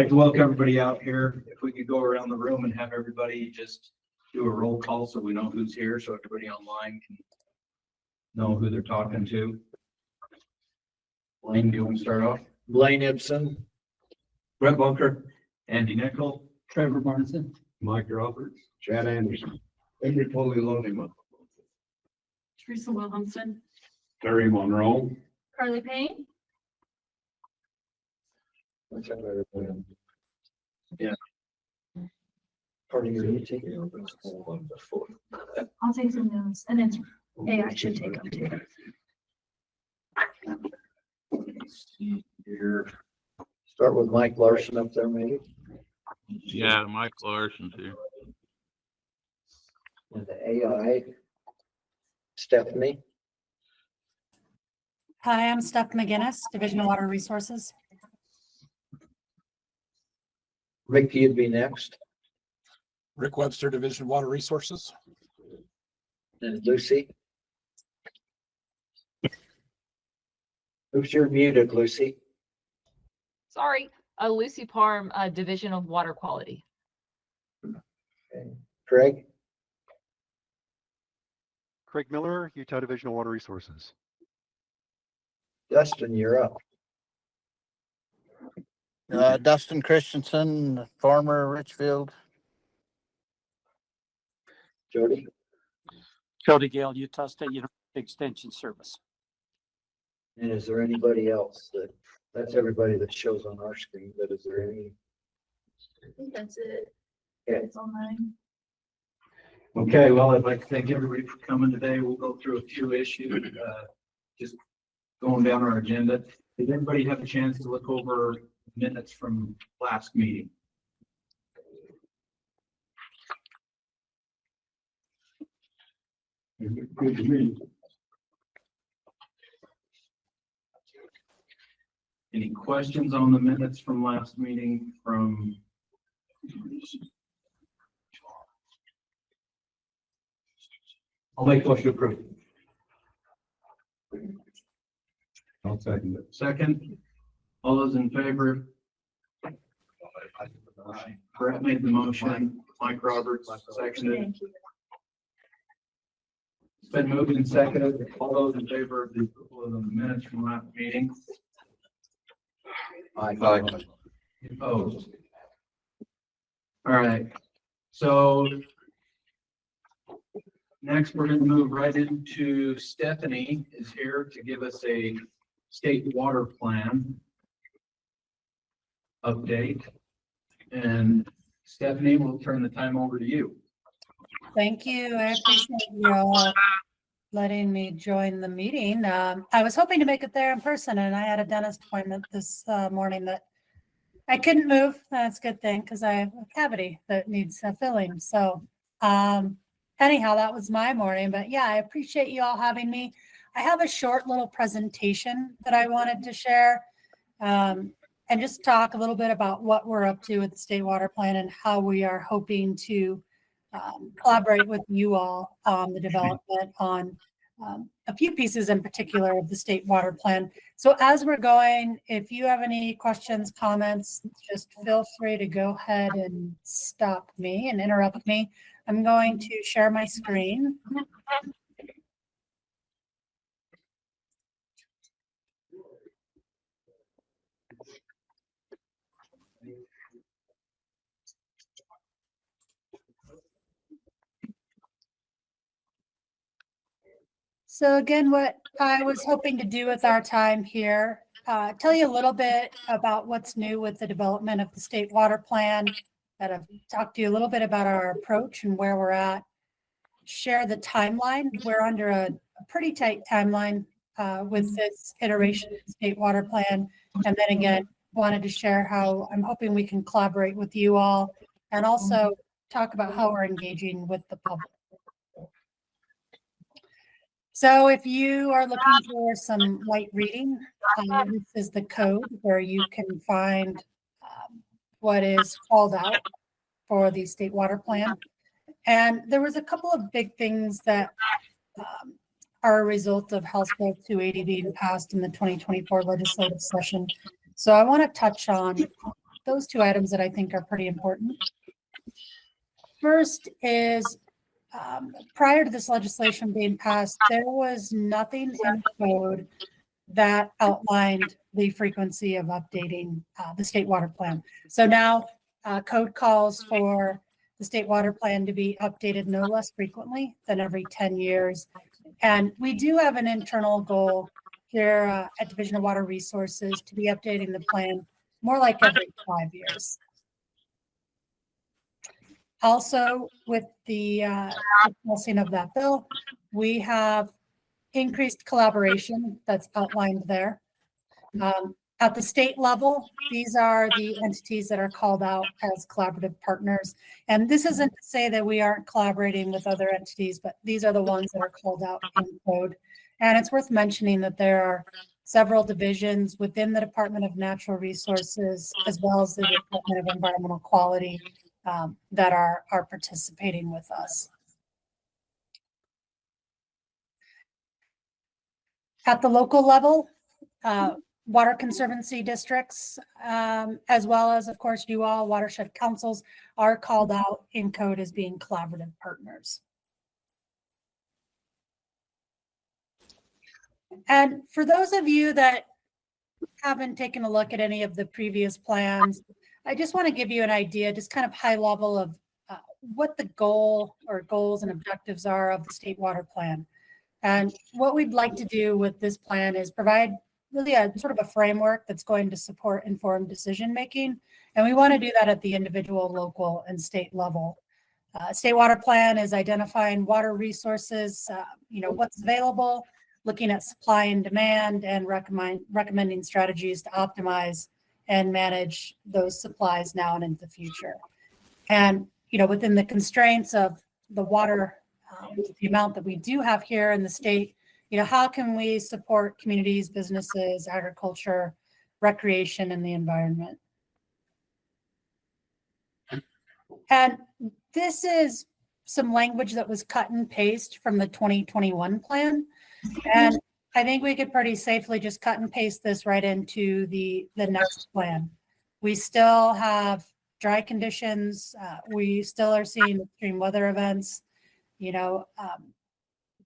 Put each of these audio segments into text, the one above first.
like to welcome everybody out here. If we could go around the room and have everybody just do a roll call so we know who's here, so everybody online can know who they're talking to. Blaine, do you want to start off? Blaine Ibsen, Brett Bunker, Andy Nickel, Trevor Barneson, Mike Roberts, Chad Anderson, Henry Poliloni, Teresa Williamson, Terry Monroe. Carly Payne, Yeah. Part of your meeting. I'll take some notes, and then AI should take them too. Here. Start with Mike Larson up there, maybe. Yeah, Mike Larson's here. And the AI, Stephanie. Hi, I'm Steph McGinnis, Division of Water Resources. Rick, you'd be next. Rick Webster, Division of Water Resources. And Lucy. Oops, you're muted, Lucy. Sorry, Lucy Parham, Division of Water Quality. Okay. Craig. Craig Miller, Utah Division of Water Resources. Dustin, you're up. Dustin Christensen, former Richfield. Jody. Jody Gale, Utah State University Extension Service. And is there anybody else that's everybody that shows on our screen, but is there any? I think that's it. Yeah. It's online. Okay, well, I'd like to thank everybody for coming today. We'll go through a few issues, just going down our agenda. Did everybody have a chance to look over minutes from last meeting? Good to me. Any questions on the minutes from last meeting from? I'll make motion to approve. I'll second it. Second, all those in favor? Brett made the motion, Mike Roberts seconded. Thank you. It's been moved and seconded. All those in favor of the approval of the minutes from last meeting? Aye. Opposed? All right, so next we're going to move right into Stephanie is here to give us a state water plan update. And Stephanie, we'll turn the time over to you. Thank you. I appreciate you all letting me join the meeting. I was hoping to make it there in person, and I had a dentist appointment this morning that I couldn't move. That's a good thing because I have a cavity that needs filling. So anyhow, that was my morning. But yeah, I appreciate you all having me. I have a short little presentation that I wanted to share and just talk a little bit about what we're up to with the state water plan and how we are hoping to collaborate with you all on the development on a few pieces in particular of the state water plan. So as we're going, if you have any questions, comments, just feel free to go ahead and stop me and interrupt me. I'm going to share my screen. So again, what I was hoping to do with our time here, tell you a little bit about what's new with the development of the state water plan, that I've talked to you a little bit about our approach and where we're at, share the timeline. We're under a pretty tight timeline with this iteration of the state water plan. And then again, wanted to share how I'm hoping we can collaborate with you all and also talk about how we're engaging with the public. So if you are looking for some light reading, this is the code where you can find what is called out for the state water plan. And there was a couple of big things that are a result of House Bill 280 being passed in the 2024 legislative session. So I want to touch on those two items that I think are pretty important. First is, prior to this legislation being passed, there was nothing in code that outlined the frequency of updating the state water plan. So now code calls for the state water plan to be updated no less frequently than every 10 years. And we do have an internal goal here at Division of Water Resources to be updating the plan more like every 5 years. Also, with the passing of that bill, we have increased collaboration that's outlined there. At the state level, these are the entities that are called out as collaborative partners. And this isn't to say that we aren't collaborating with other entities, but these are the ones that are called out in code. And it's worth mentioning that there are several divisions within the Department of Natural Resources, as well as the Department of Environmental Quality, that are participating with us. At the local level, water conservancy districts, as well as, of course, you all, watershed councils, are called out in code as being collaborative partners. And for those of you that haven't taken a look at any of the previous plans, I just want to give you an idea, just kind of high level of what the goal or goals and objectives are of the state water plan. And what we'd like to do with this plan is provide really a sort of a framework that's going to support informed decision making. And we want to do that at the individual, local, and state level. State water plan is identifying water resources, what's available, looking at supply and demand, and recommending strategies to optimize and manage those supplies now and into the future. And, within the constraints of the water, the amount that we do have here in the state, how can we support communities, businesses, agriculture, recreation, and the environment? And this is some language that was cut and paste from the 2021 plan. And I think we could pretty safely just cut and paste this right into the next plan. We still have dry conditions. We still are seeing extreme weather events.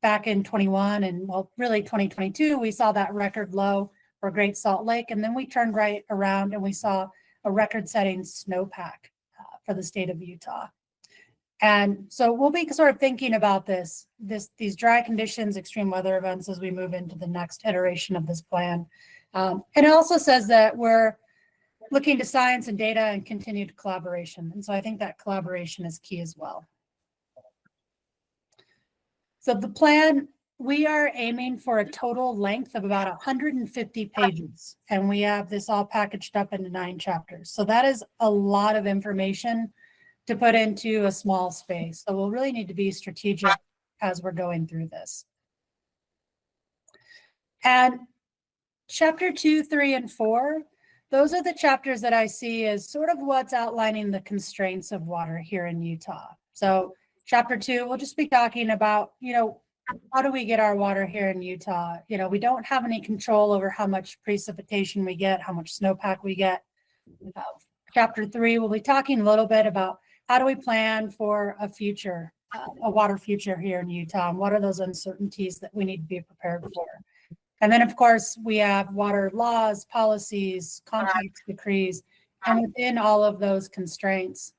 Back in 21 and really 2022, we saw that record low for Great Salt Lake. And then we turned right around and we saw a record-setting snowpack for the state of Utah. And so we'll be sort of thinking about these dry conditions, extreme weather events as we move into the next iteration of this plan. And it also says that we're looking to science and data and continued collaboration. And so I think that collaboration is key as well. So the plan, we are aiming for a total length of about 150 pages. And we have this all packaged up into 9 chapters. So that is a lot of information to put into a small space. So we'll really need to be strategic as we're going through this. And chapter 2, 3, and 4, those are the chapters that I see as sort of what's outlining the constraints of water here in Utah. So chapter 2, we'll just be talking about, how do we get our water here in Utah? We don't have any control over how much precipitation we get, how much snowpack we get. Chapter 3, we'll be talking a little bit about how do we plan for a future, a water future here in Utah, and what are those uncertainties that we need to be prepared for? And then, of course, we have water laws, policies, contracts, decrees, and within all of those constraints,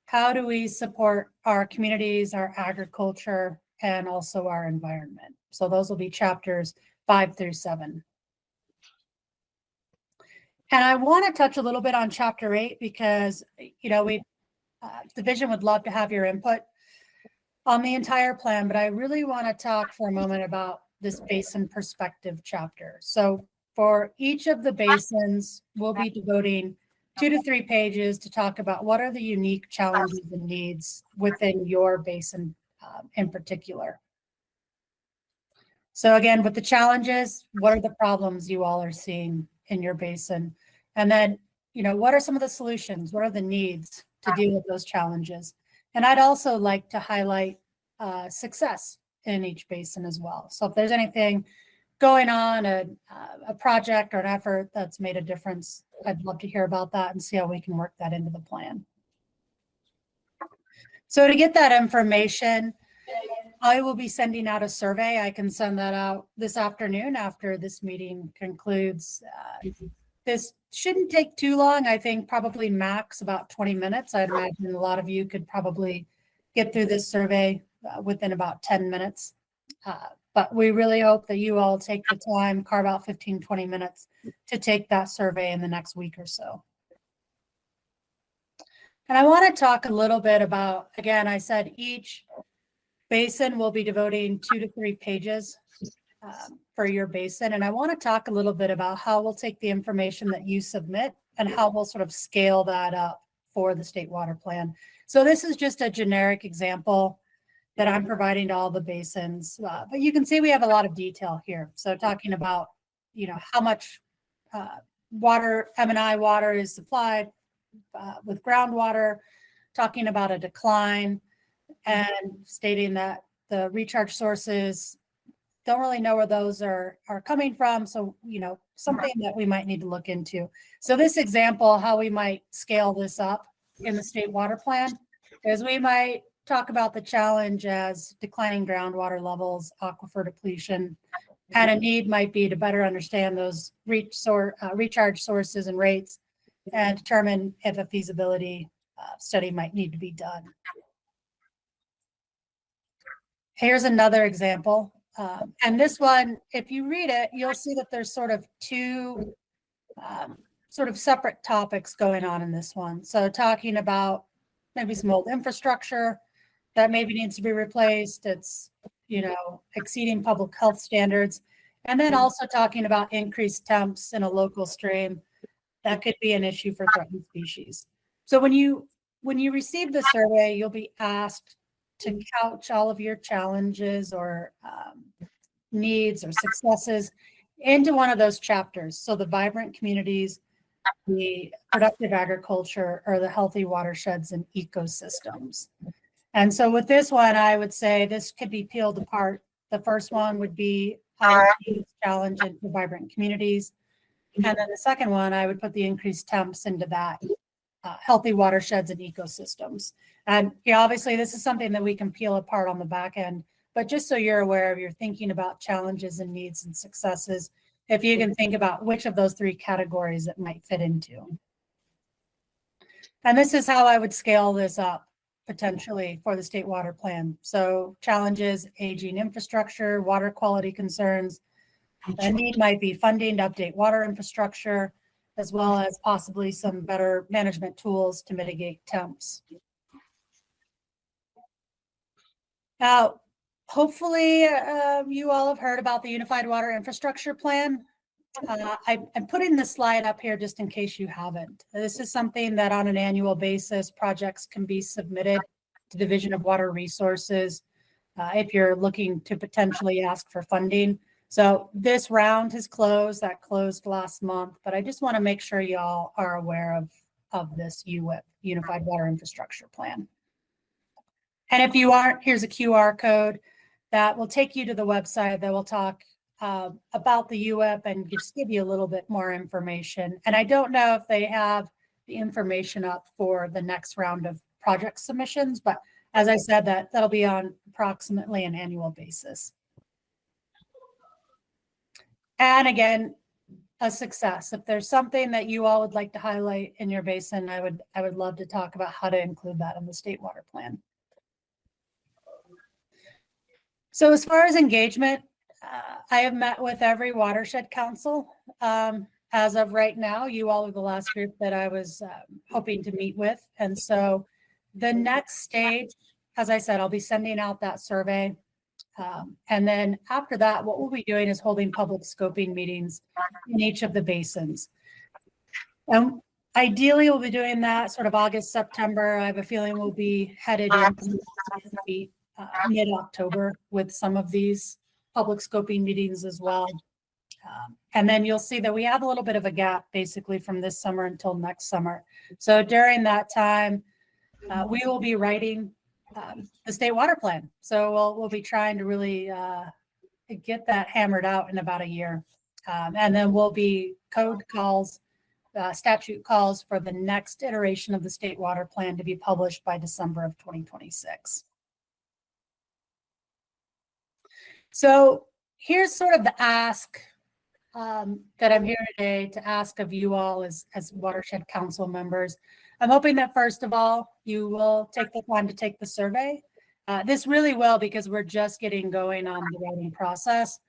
how do we support our communities, our agriculture, and also our environment? So those will be chapters 5 through 7. And I want to touch a little bit on chapter 8 because, Division would love to have your input on the entire plan, but I really want to talk for a moment about this basin perspective chapter. So for each of the basins, we'll be devoting 2 to 3 pages to talk about what are the unique challenges and needs within your basin in particular. So again, with the challenges, what are the problems you all are seeing in your basin? And then, what are some of the solutions? What are the needs to deal with those challenges? And I'd also like to highlight success in each basin as well. So if there's anything going on, a project or an effort that's made a difference, I'd love to hear about that and see how we can work that into the plan. So to get that information, I will be sending out a survey. I can send that out this afternoon after this meeting concludes. This shouldn't take too long. I think probably max about 20 minutes. I'd imagine a lot of you could probably get through this survey within about 10 minutes. But we really hope that you all take the time, carve out 15, 20 minutes to take that survey in the next week or so. And I want to talk a little bit about, again, I said each basin will be devoting 2 to 3 pages for your basin. And I want to talk a little bit about how we'll take the information that you submit and how we'll sort of scale that up for the state water plan. So this is just a generic example that I'm providing to all the basins, but you can see we have a lot of detail here. So talking about, how much water, M&I water is supplied with groundwater, talking about a decline, and stating that the recharge sources don't really know where those are coming from. So, something that we might need to look into. So this example, how we might scale this up in the state water plan is we might talk about the challenge as declining groundwater levels, aquifer depletion, and a need might be to better understand those recharge sources and rates and determine if a feasibility study might need to be done. Here's another example. And this one, if you read it, you'll see that there's sort of 2 sort of separate topics going on in this one. So talking about maybe some old infrastructure that maybe needs to be replaced. It's, exceeding public health standards. And then also talking about increased temps in a local stream. That could be an issue for threatened species. So when you receive the survey, you'll be asked to couch all of your challenges or needs or successes into one of those chapters. So the vibrant communities, the productive agriculture, or the healthy watersheds and ecosystems. And so with this one, I would say this could be peeled apart. The first one would be challenge into vibrant communities. And then the second one, I would put the increased temps into that, healthy watersheds and ecosystems. And obviously this is something that we can peel apart on the back end, but just so you're aware, if you're thinking about challenges and needs and successes, if you can think about which of those 3 categories it might fit into. And this is how I would scale this up potentially for the state water plan. So challenges, aging infrastructure, water quality concerns. The need might be funding to update water infrastructure, as well as possibly some better management tools to mitigate temps. Now, hopefully you all have heard about the Unified Water Infrastructure Plan. I'm putting this slide up here just in case you haven't. This is something that on an annual basis, projects can be submitted to the Division of Water Resources if you're looking to potentially ask for funding. So this round has closed, that closed last month, but I just want to make sure y'all are aware of this UWIP, Unified Water Infrastructure Plan. And if you aren't, here's a QR code that will take you to the website that will talk about the UWIP and just give you a little bit more information. And I don't know if they have the information up for the next round of project submissions, but as I said, that'll be on approximately an annual basis. And again, a success. If there's something that you all would like to highlight in your basin, I would love to talk about how to include that in the state water plan. So as far as engagement, I have met with every watershed council. As of right now, you all are the last group that I was hoping to meet with. And so the next stage, as I said, I'll be sending out that survey. And then after that, what we'll be doing is holding public scoping meetings in each of the basins. Ideally, we'll be doing that sort of August, September. I have a feeling we'll be headed into mid-October with some of these public scoping meetings as well. And then you'll see that we have a little bit of a gap basically from this summer until next summer. So during that time, we will be writing the state water plan. So we'll be trying to really get that hammered out in about a year. And then we'll be code calls, statute calls for the next iteration of the state water plan to be published by December of 2026. So here's sort of the ask that I'm here today to ask of you all as Watershed Council members. I'm hoping that first of all, you will take the time to take the survey. This really will, because we're just getting going on the writing process.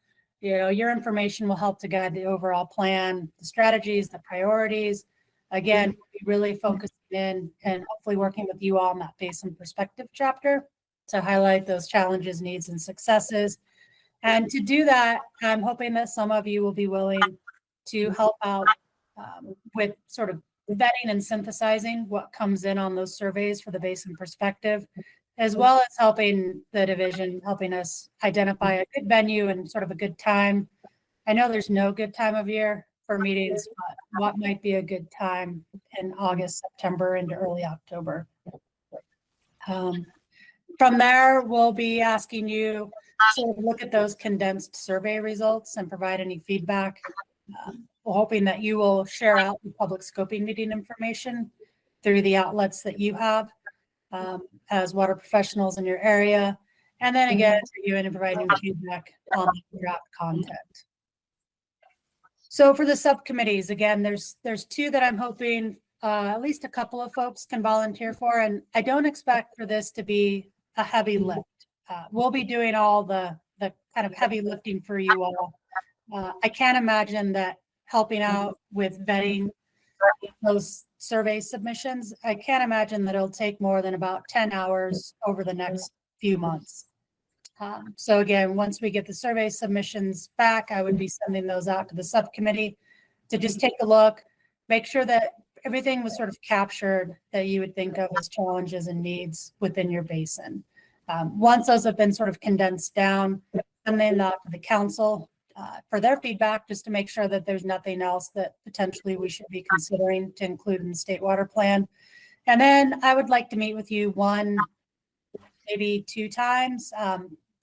You know, your information will help to guide the overall plan, the strategies, the priorities. Again, we really focusing in and hopefully working with you all on that basin perspective chapter to highlight those challenges, needs, and successes. And to do that, I'm hoping that some of you will be willing to help out with sort of vetting and synthesizing what comes in on those surveys for the basin perspective, as well as helping the division, helping us identify a good venue and sort of a good time. I know there's no good time of year for meetings, but what might be a good time in August, September, into early October. From there, we'll be asking you to look at those condensed survey results and provide any feedback. We're hoping that you will share out the public scoping meeting information through the outlets that you have as water professionals in your area. And then again, reviewing and providing feedback on the draft content. So for the subcommittees, again, there's two that I'm hoping at least a couple of folks can volunteer for. And I don't expect for this to be a heavy lift. We'll be doing all the kind of heavy lifting for you all. I can't imagine that helping out with vetting those survey submissions, I can't imagine that it'll take more than about 10 hours over the next few months. So again, once we get the survey submissions back, I would be sending those out to the subcommittee to just take a look, make sure that everything was sort of captured that you would think of as challenges and needs within your basin. Once those have been sort of condensed down, and then to the council for their feedback, just to make sure that there's nothing else that potentially we should be considering to include in the state water plan. And then I would like to meet with you one, maybe 2 times,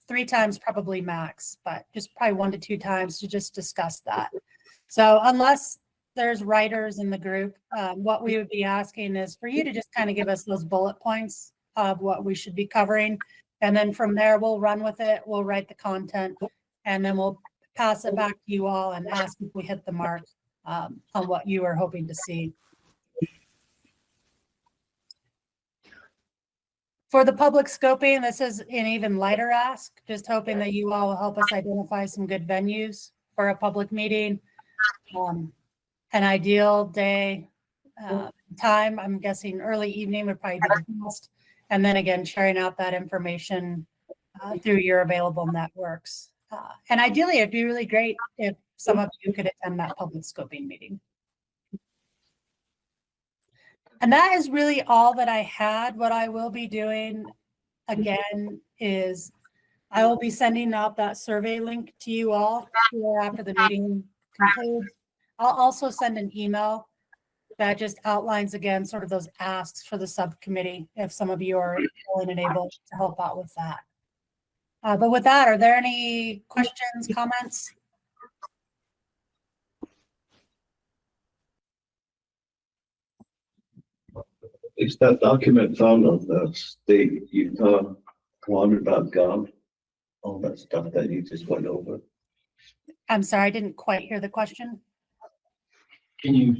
3 times probably max, but just probably 1 to 2 times to just discuss that. So unless there's writers in the group, what we would be asking is for you to just kind of give us those bullet points of what we should be covering. And then from there, we'll run with it. We'll write the content, and then we'll pass it back to you all and ask if we hit the mark on what you are hoping to see. For the public scoping, this is an even lighter ask, just hoping that you all will help us identify some good venues for a public meeting. An ideal day, time, I'm guessing early evening would probably be the best. And then again, sharing out that information through your available networks. And ideally, it'd be really great if some of you could attend that public scoping meeting. And that is really all that I had. What I will be doing again is I will be sending out that survey link to you all after the meeting concludes. I'll also send an email that just outlines again sort of those asks for the subcommittee if some of you are willing and able to help out with that. But with that, are there any questions, comments? Is that document found on the state Utah water.gov? All that stuff that you just went over. I'm sorry, I didn't quite hear the question. Can you,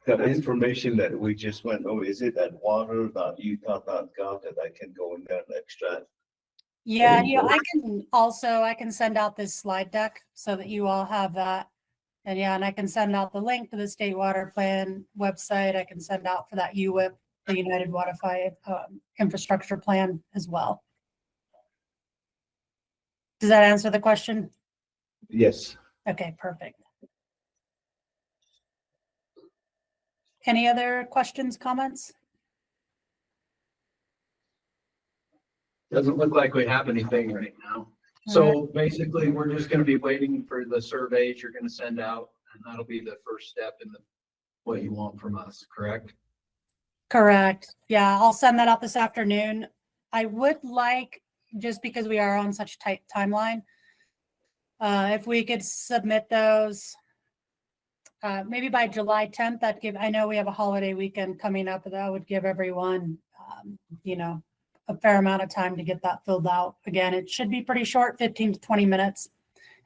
The information that we just went over, is it at water.utah.gov that I can go in there and extract? Yeah, I can send out this slide deck so that you all have that. And yeah, and I can send out the link to the state water plan website. I can send out for that UWIP, the United Waterfly infrastructure plan as well. Does that answer the question? Yes. Okay, perfect. Any other questions, comments? doesn't look like we have anything right now. So basically, we're just gonna be waiting for the surveys you're gonna send out, and that'll be the first step in what you want from us, correct? Correct. Yeah, I'll send that out this afternoon. I would like, just because we are on such a tight timeline, If we could submit those, maybe by July 10th, I know we have a holiday weekend coming up, but that would give everyone, a fair amount of time to get that filled out. Again, it should be pretty short, 15 to 20 minutes.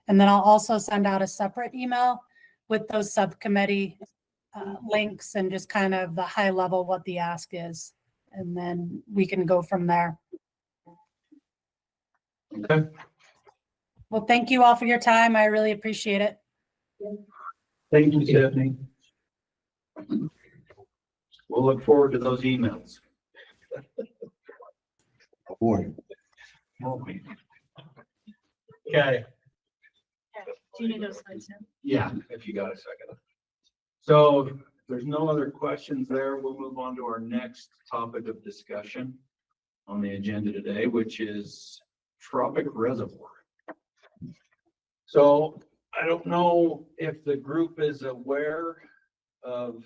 And then I'll also send out a separate email with those subcommittee links and just kind of the high level what the ask is. And then we can go from there. Okay. Well, thank you all for your time. I really appreciate it. Thank you, Stephanie. We'll look forward to those emails. Boy. Okay. Do you need those slides now? Yeah, if you got a second. So if there's no other questions there, we'll move on to our next topic of discussion on the agenda today, which is Tropic Reservoir. So I don't know if the group is aware of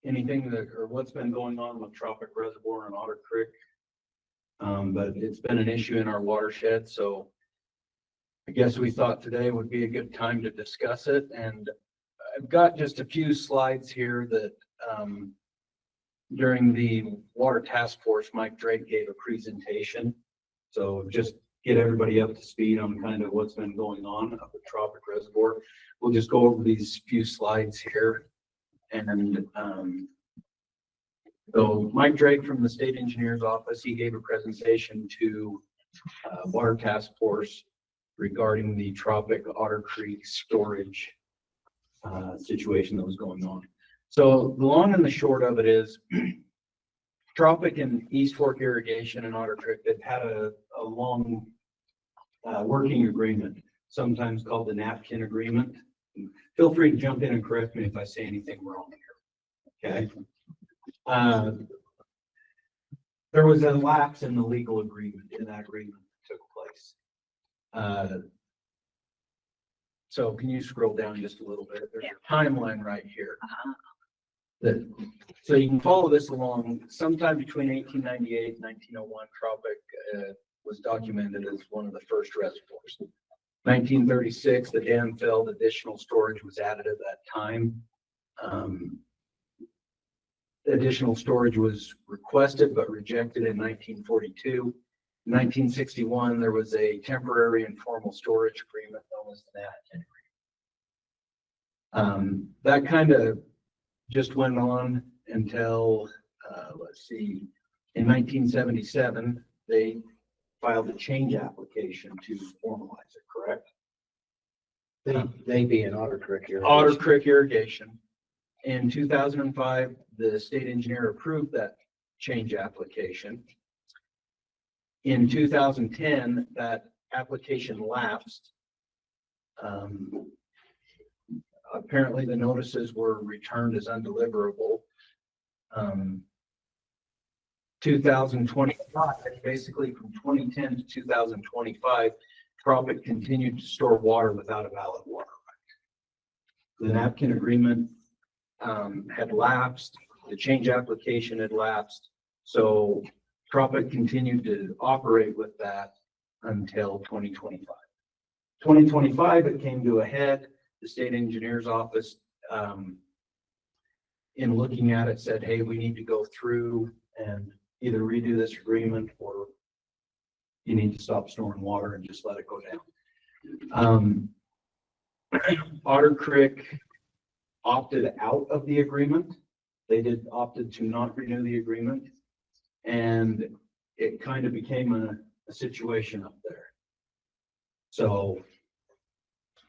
anything or what's been going on with Tropic Reservoir and Otter Creek. But it's been an issue in our watershed, so I guess we thought today would be a good time to discuss it. And I've got just a few slides here that during the Water Task Force, Mike Drake gave a presentation. So just get everybody up to speed on kind of what's been going on up at Tropic Reservoir. We'll just go over these few slides here. And so Mike Drake from the State Engineer's Office, he gave a presentation to Water Task Force regarding the Tropic Otter Creek storage situation that was going on. So the long and the short of it is Tropic and East Fork Irrigation and Otter Creek, they've had a long working agreement, sometimes called the napkin agreement. Feel free to jump in and correct me if I say anything wrong here. Okay. There was a lapse in the legal agreement in that agreement that took place. So can you scroll down just a little bit? There's a timeline right here. So you can follow this along. Sometime between 1898 and 1901, Tropic was documented as one of the first reservoirs. 1936, the dam filled, additional storage was added at that time. Additional storage was requested but rejected in 1942. In 1961, there was a temporary informal storage agreement known as the napkin agreement. That kind of just went on until, let's see, in 1977, they filed a change application to formalize it, correct? They be an Otter Creek Irrigation. Otter Creek Irrigation. In 2005, the state engineer approved that change application. In 2010, that application lapsed. Apparently the notices were returned as undeliverable. 2025, basically from 2010 to 2025, Tropic continued to store water without a valid water right. The napkin agreement had lapsed, the change application had lapsed, so Tropic continued to operate with that until 2025. 2025, it came to a head. The state engineer's office, in looking at it, said, hey, we need to go through and either redo this agreement or you need to stop storing water and just let it go down. Otter Creek opted out of the agreement. They opted to not renew the agreement, and it kind of became a situation up there. So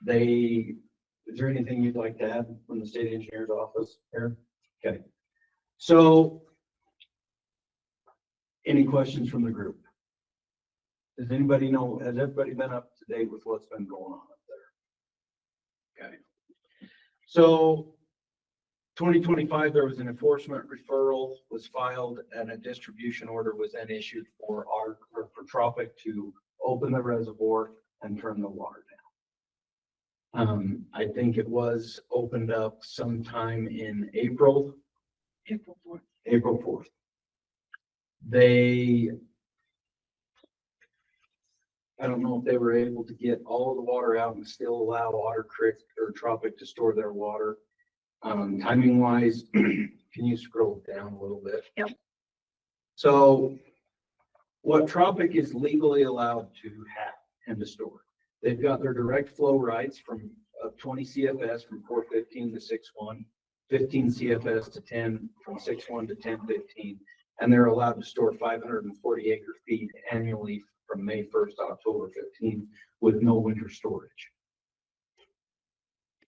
is there anything you'd like to add from the state engineer's office here? Okay. So any questions from the group? Does anybody know, has everybody been up to date with what's been going on up there? Okay. So 2025, there was an enforcement referral was filed and a distribution order was then issued for Tropic to open the reservoir and turn the water down. I think it was opened up sometime in April. April 4th. April 4th. They I don't know if they were able to get all of the water out and still allow Otter Creek or Tropic to store their water. Timing wise, can you scroll down a little bit? Yep. So what Tropic is legally allowed to have and to store, they've got their direct flow rights from 20 CFS from 415 to 61, 15 CFS to 10 from 61 to 1015, and they're allowed to store 540 acre feet annually from May 1st to October 15 with no winter storage.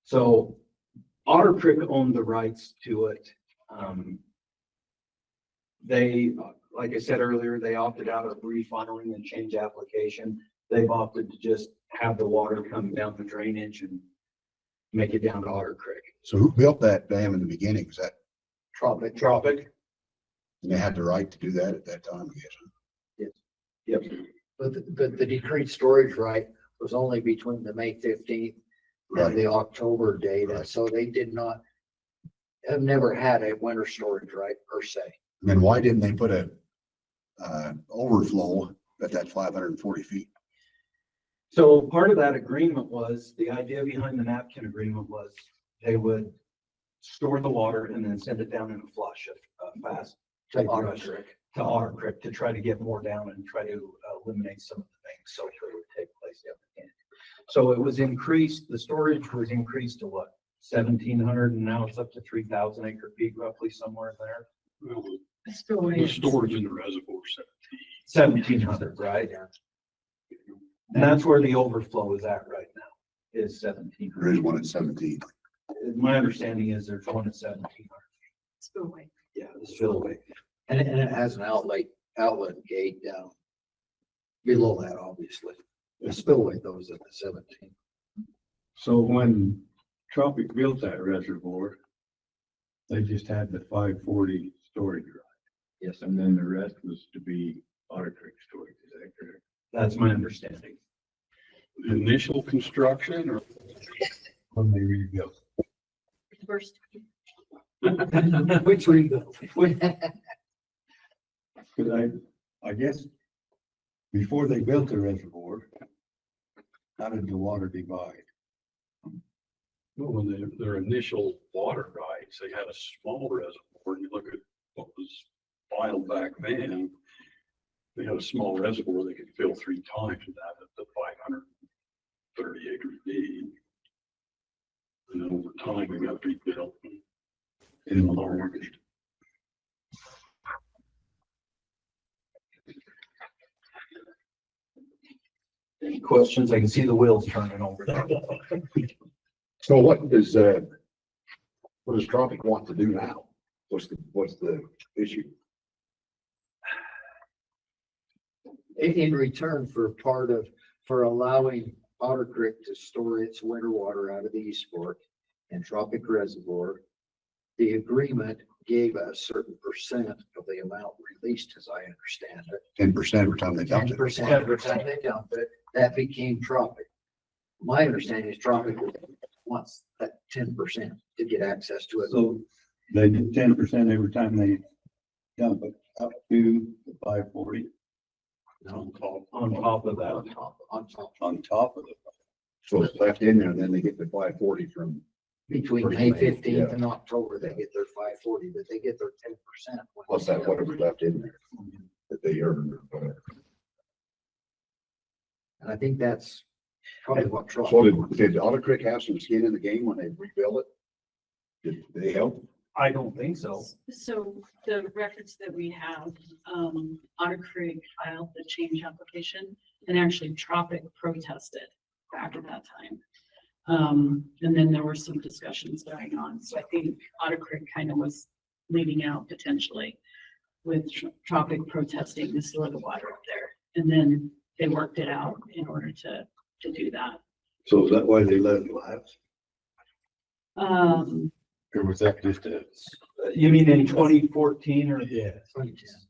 So Otter Creek owned the rights to it. They, like I said earlier, they opted out of refiling and change application. They've opted to just have the water come down the drainage and make it down to Otter Creek. So who built that dam in the beginning? Was that, Tropic. and they had the right to do that at that time, I guess? Yep. But the decreed storage right was only between the May 15th Right. and the October date. And Right. so they have never had a winter storage right per se. And then why didn't they put a, overflow at that 540 feet? So part of that agreement was, the idea behind the napkin agreement was they would store the water and then send it down in a flush, a fast To Otter Otter Creek, to Otter Creek to try to get more down and try to eliminate some of the things so that would take place down the end. So it was increased, the storage was increased to what, 1,700, and now it's up to 3,000 acre feet roughly somewhere in there. The storage in the reservoir. 1,700, right? And that's where the overflow is at right now, is 1,700. There is one at 17. My understanding is there's one at 1,700. Spillway. Yeah, the spillway. And it has an outlet gate down below that, obviously. The spillway goes at the 17. So when Tropic built that reservoir, they just had the 540 storage right. Yes. And then the rest was to be Otter Creek storage, is that correct? That's my understanding. Initial construction or when they rebuilt? First. Which we go. Cause I guess before they built the reservoir, how did the water divide? Well, when their initial water rights, they had a small reservoir. You look at what was filed back then, they had a small reservoir they could fill 3 times that at the 530 acre feet. And then over time, we got rebuilt and enlarged. Any questions? I can see the wheels turning over there. So what does Tropic want to do now? What's the issue? In return for allowing Otter Creek to store its winter water out of the East Fork and Tropic Reservoir, the agreement gave a certain percent of the amount released, as I understand it. 10% every time they dumped it. 10% every time they dumped it, that became Tropic. My understanding is Tropic wants that 10% to get access to it. So they did 10% every time they dump it up to the 540 On top of that. on top of it. So it's left in there and then they get the 540 from, Between First May May, 15th yeah. and October, they get their 540, but they get their 10%. what's that, whatever's left in there that they earned or whatever. And I think that's probably what So Tropic. did Otter Creek have some skin in the game when they rebuilt it? Did they help? I don't think so. So the records that we have, Otter Creek filed the change application and actually Tropic protested back at that time. And then there were some discussions going on. So I think Otter Creek kind of was leading out potentially with Tropic protesting to store the water up there. And then they worked it out in order to do that. So is that why they let it lapse? Or was that just a? You mean in 2014 or? Yeah,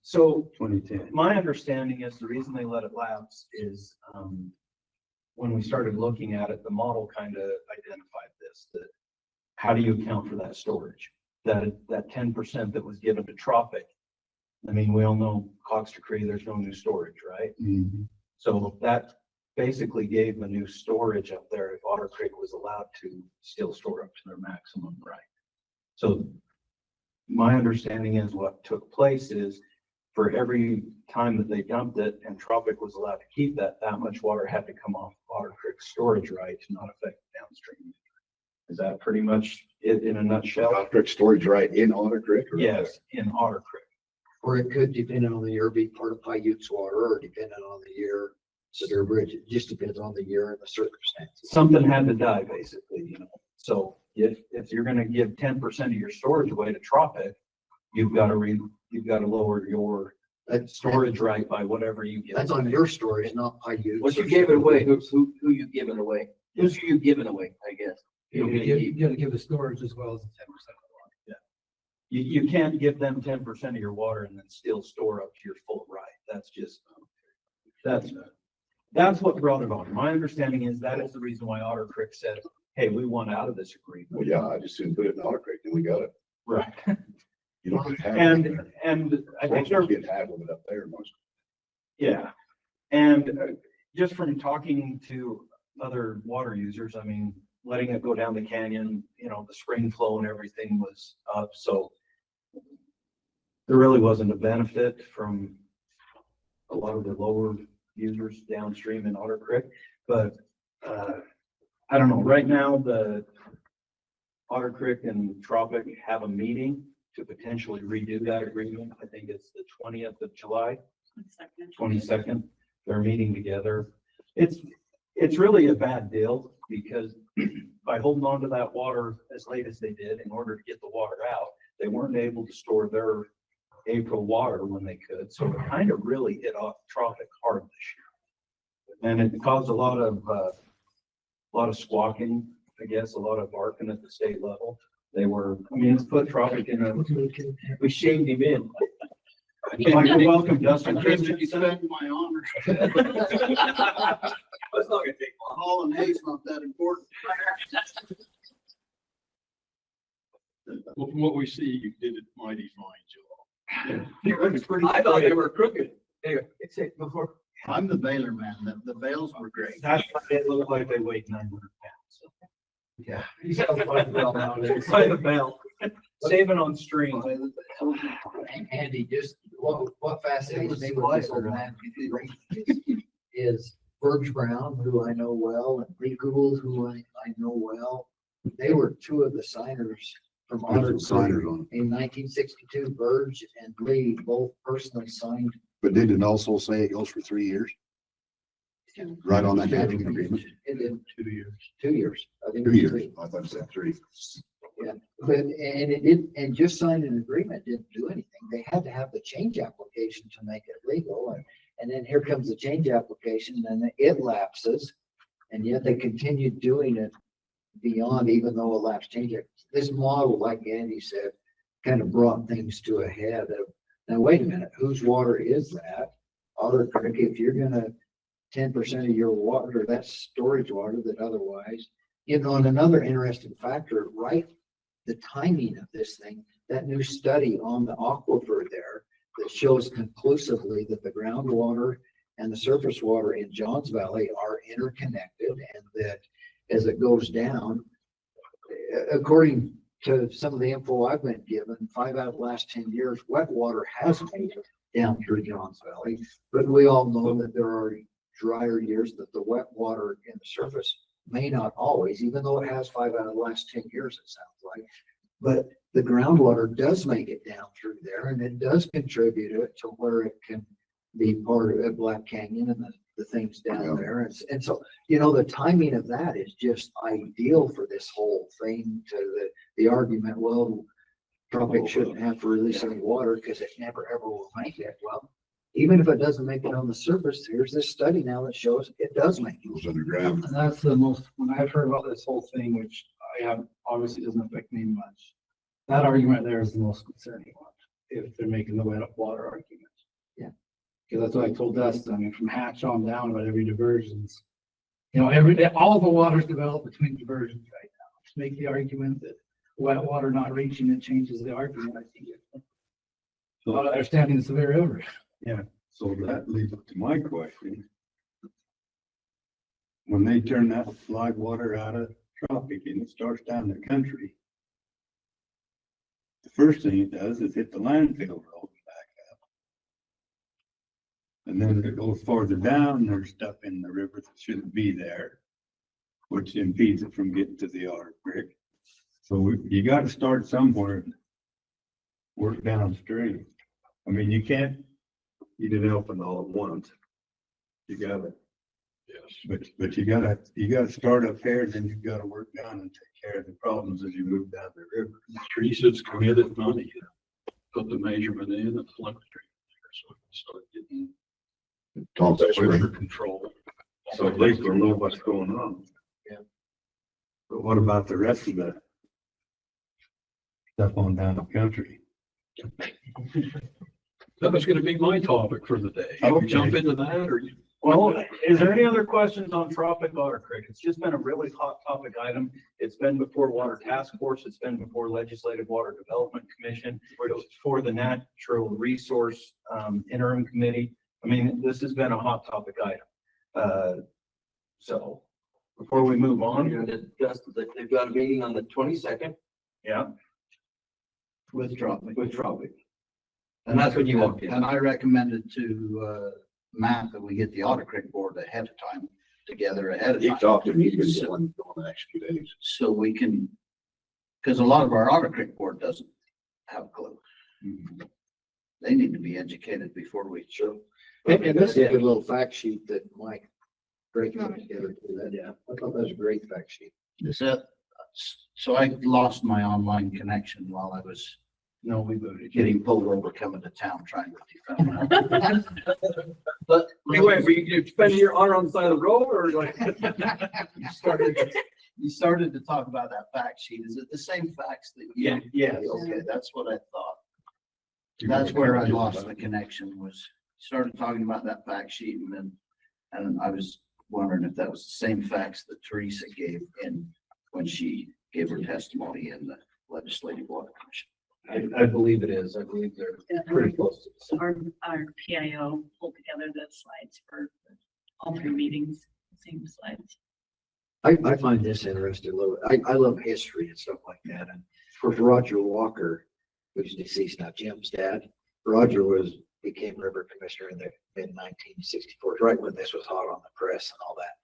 So 2010. my understanding is the reason they let it lapse is, when we started looking at it, the model kind of identified this, that how do you account for that storage? That 10% that was given to Tropic. I mean, we all know Cox Decree, there's no new storage, right? Mhm. So that basically gave the new storage up there if Otter Creek was allowed to still store up to their maximum right. So my understanding is what took place is for every time that they dumped it and Tropic was allowed to keep that, that much water had to come off Otter Creek's storage right to not affect downstream. Is that pretty much it in a nutshell? Otter Creek storage right in Otter Creek? or- Yes, in Otter Creek. Or it could, depending on the year, be part of Paiute's water, or depending on the year, Sevier Bridge. It just depends on the year and the circumstances. Something had to die, basically, you know. So if you're gonna give 10% of your storage away to Tropic, you've got to lower your storage right by whatever you give. That's on your storage, not Paiute. Once you gave it away, who you giving away? Who's you giving away, I guess? You gotta give the storage as well as the 10% of the water. You can't give them 10% of your water and then still store up to your full right. That's just, that's what brought it on. My understanding is that is the reason why Otter Creek said, hey, we want out of this agreement. Well, yeah, I just soon put it in Otter Creek and we got it. Right. You don't have it there. And I think Most they're, get half of it up there most. yeah. And just from talking to other water users, I mean, letting it go down the canyon, you know, the spring flow and everything was up. So there really wasn't a benefit from a lot of the lower users downstream in Otter Creek. But I don't know, right now the Otter Creek and Tropic have a meeting to potentially redo that agreement. I think it's the 20th of July, 22nd. They're meeting together. It's really a bad deal because by holding on to that water as late as they did in order to get the water out, they weren't able to store their April water when they could. So it kind of really hit off Tropic hard this year. And it caused a lot of squawking, I guess, a lot of barking at the state level. They were, I mean, it's put Tropic in a, we shamed him in. Like, you're welcome, Dustin. Defend my honor. That's not gonna take long. All in haste, not that important. What we see, you did it mighty fine, Joe. I thought they were crooked. Anyway, it's it before. I'm the baler man. The bales were great. That's why they look like they weighed 900 pounds. Yeah. He's got to find the bell nowadays. By the bell, saving on string. Andy, just what fascinates me with this whole map is Birch Brown, who I know well, and Lee Gould, who I know well. They were two of the signers from Otter Signers on it. in 1962. Burge and Lee both personally signed. But did it also say it goes for 3 years? Right on that hatching agreement? It did 2 years. 2 years. I think 2 it was years. 3. I thought it said 3. Yeah, but, and it did, and just signing an agreement didn't do anything. They had to have the change application to make it legal. And then here comes the change application and it lapses. And yet they continued doing it beyond, even though a lapse change. This model, like Andy said, kind of brought things to a head of, now, wait a minute, whose water is that? Otter Creek, if you're gonna 10% of your water, that's storage water that otherwise, you know, and another interesting factor, right? The timing of this thing, that new study on the aquifer there that shows conclusively that the groundwater and the surface water in Johns Valley are interconnected and that as it goes down, according to some of the info I've been given, 5 out of the last 10 years, wet water has made it down through Johns Valley. But we all know that there are drier years that the wet water in the surface may not always, even though it has 5 out of the last 10 years, it sounds like. But the groundwater does make it down through there and it does contribute to where it can be part of Black Canyon and the things down there. And so, you know, the timing of that is just ideal for this whole thing to the argument, well, Tropic shouldn't have to release any water because it never ever will make it. Well, even if it doesn't make it on the surface, here's this study now that shows it does make it. It goes underground. And that's the most, when I've heard about this whole thing, which I have, obviously doesn't affect me much. That argument there is the most concerning one, if they're making the wet water argument. Yeah. Because that's what I told Dustin, I mean, from Hatch on down about every diversions. You know, all the water's developed between diversions right now. To make the argument that wet water not reaching it changes the argument, I think it's not understanding the Sevier River. Yeah, so that leads up to my question. when they turn that live water out of Tropic and it starts down the country, the first thing it does is hit the landfill road back up. And then it goes farther down, there's stuff in the river that shouldn't be there, which impedes it from getting to the Otter Creek. So you gotta start somewhere and work downstream. I mean, you can't eat an elephant all at once. You gotta, Yes. but you gotta start up here, and then you've gotta work down and take care of the problems as you move down the river. Teresa's committed money, put the measurement in and plug the street there, so we can start getting weather control. So at least we'll know what's going on. Yeah. But what about the rest of the stuff on down the country? That was gonna be my topic for the day. Can we Okay. jump into that, or you? Well, is there any other questions on Tropic Otter Creek? It's just been a really hot topic item. It's been before Water Task Force. It's been before Legislative Water Development Commission. It was for the Natural Resource Interim Committee. I mean, this has been a hot topic item. So before we move on, They've got a meeting on the 22nd yeah, with Tropic. with Tropic. And that's when you walked in. And I recommended to, Matt that we get the Otter Creek board ahead of time, together ahead of He time. talked to me, he's been going the next few days. So we can, because a lot of our Otter Creek board doesn't have a clue. They need to be educated before we show. And this is a good little fact sheet that Mike Drake put together. Yeah, I thought that was a great fact sheet. Is that, so I lost my online connection while I was No, we voted. getting pulled over coming to town trying to defend. But Were you spending your honor on the side of the road or like? you started to talk about that fact sheet. Is it the same facts that? Yeah, yes. Okay, that's what I thought. That's where I lost the connection, was started talking about that fact sheet and I was wondering if that was the same facts that Teresa gave when she gave her testimony in the Legislative Water Commission. I believe it is. I believe they're pretty close to the same. Our PIO pulled together the slides for all three meetings, same slides. I find this interesting. I love history and stuff like that. And for Roger Walker, who's deceased now, Jim's dad, Roger became river commissioner in the mid-1964, right when this was hot on the press and all that.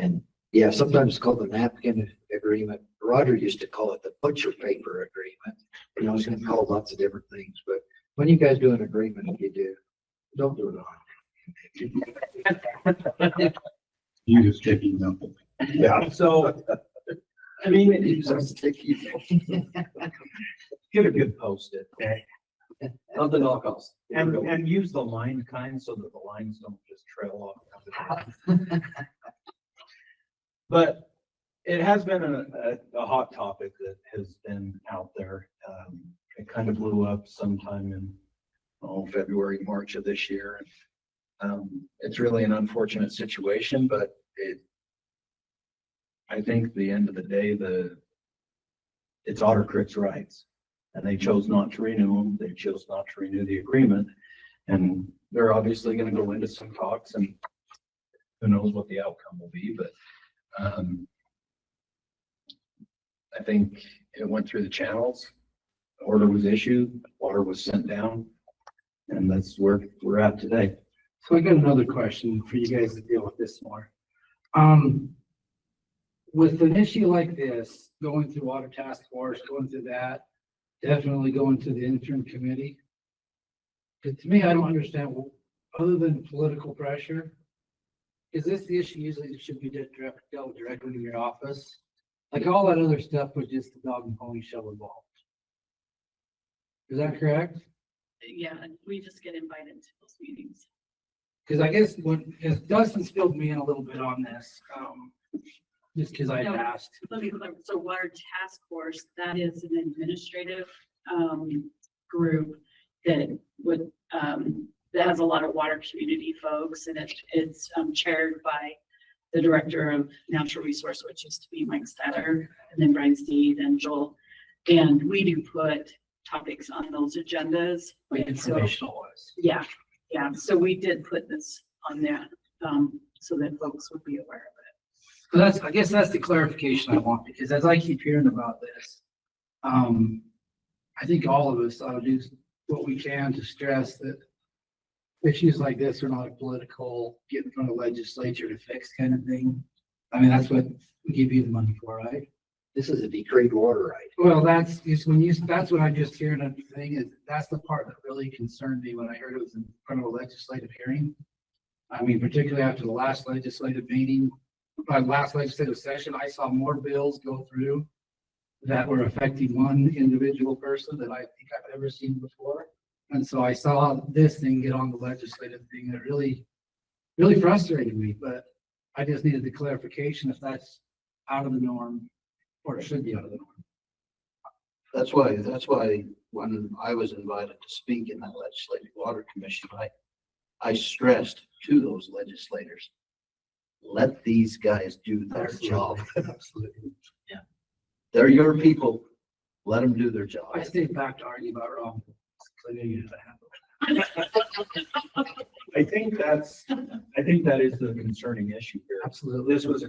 And yeah, sometimes it's called the napkin agreement. Roger used to call it the butcher paper agreement. You know, he's going to call it lots of different things, but when you guys do an agreement, if you do, don't do it on. You just taking nothing. Yeah, so, I mean, it's get a good post-it, okay? Not the knockoffs. And use the line kind so that the lines don't just trail off. But it has been a hot topic that has been out there. It kind of blew up sometime in February, March of this year. It's really an unfortunate situation, but I think at the end of the day, it's Otter Creek's rights. And they chose not to renew them. They chose not to renew the agreement. And they're obviously going to go into some talks, and who knows what the outcome will be, but I think it went through the channels. The order was issued, water was sent down, and that's where we're at today. So I got another question for you guys to deal with this more. With an issue like this, going through Water Task Force, going through that, definitely going to the interim committee. Because to me, I don't understand, other than political pressure, is this the issue usually that should be dealt directly in your office? Like all that other stuff was just the dog and pony show involved. Is that correct? Yeah, we just get invited to those meetings. Because I guess as Dustin's filled me in a little bit on this, just because I No. asked. Let me, so Water Task Force, that is an administrative group that would, that has a lot of water community folks, and it's chaired by the Director of Natural Resource, which used to be Mike Stetter, and then Brian Steed and Joel. And we do put topics on those agendas. Like informational was. Yeah, yeah. So we did put this on there so that folks would be aware of it. So I guess that's the clarification I want, because as I keep hearing about this, I think all of us ought to do what we can to stress that issues like this are not a political, get in front of the legislature to fix kind of thing. I mean, that's what we give you the money for, right? This is a decreed water right. Well, that's that's what I just heard. The thing is, that's the part that really concerned me when I heard it was in front of a legislative hearing. I mean, particularly after the last legislative meeting, last legislative session, I saw more bills go through that were affecting one individual person than I think I've ever seen before. And so I saw this thing get on the legislative thing, and it really, really frustrated me, but I just needed the clarification if that's out of the norm or it should be out of the norm. That's why when I was invited to speak in that legislative water commission, I stressed to those legislators, let these guys do their job. Absolutely. Yeah. They're your people. Let them do their job. I stayed back to argue about wrong. I knew you had to handle it. I think that is the concerning issue here. Absolutely. This was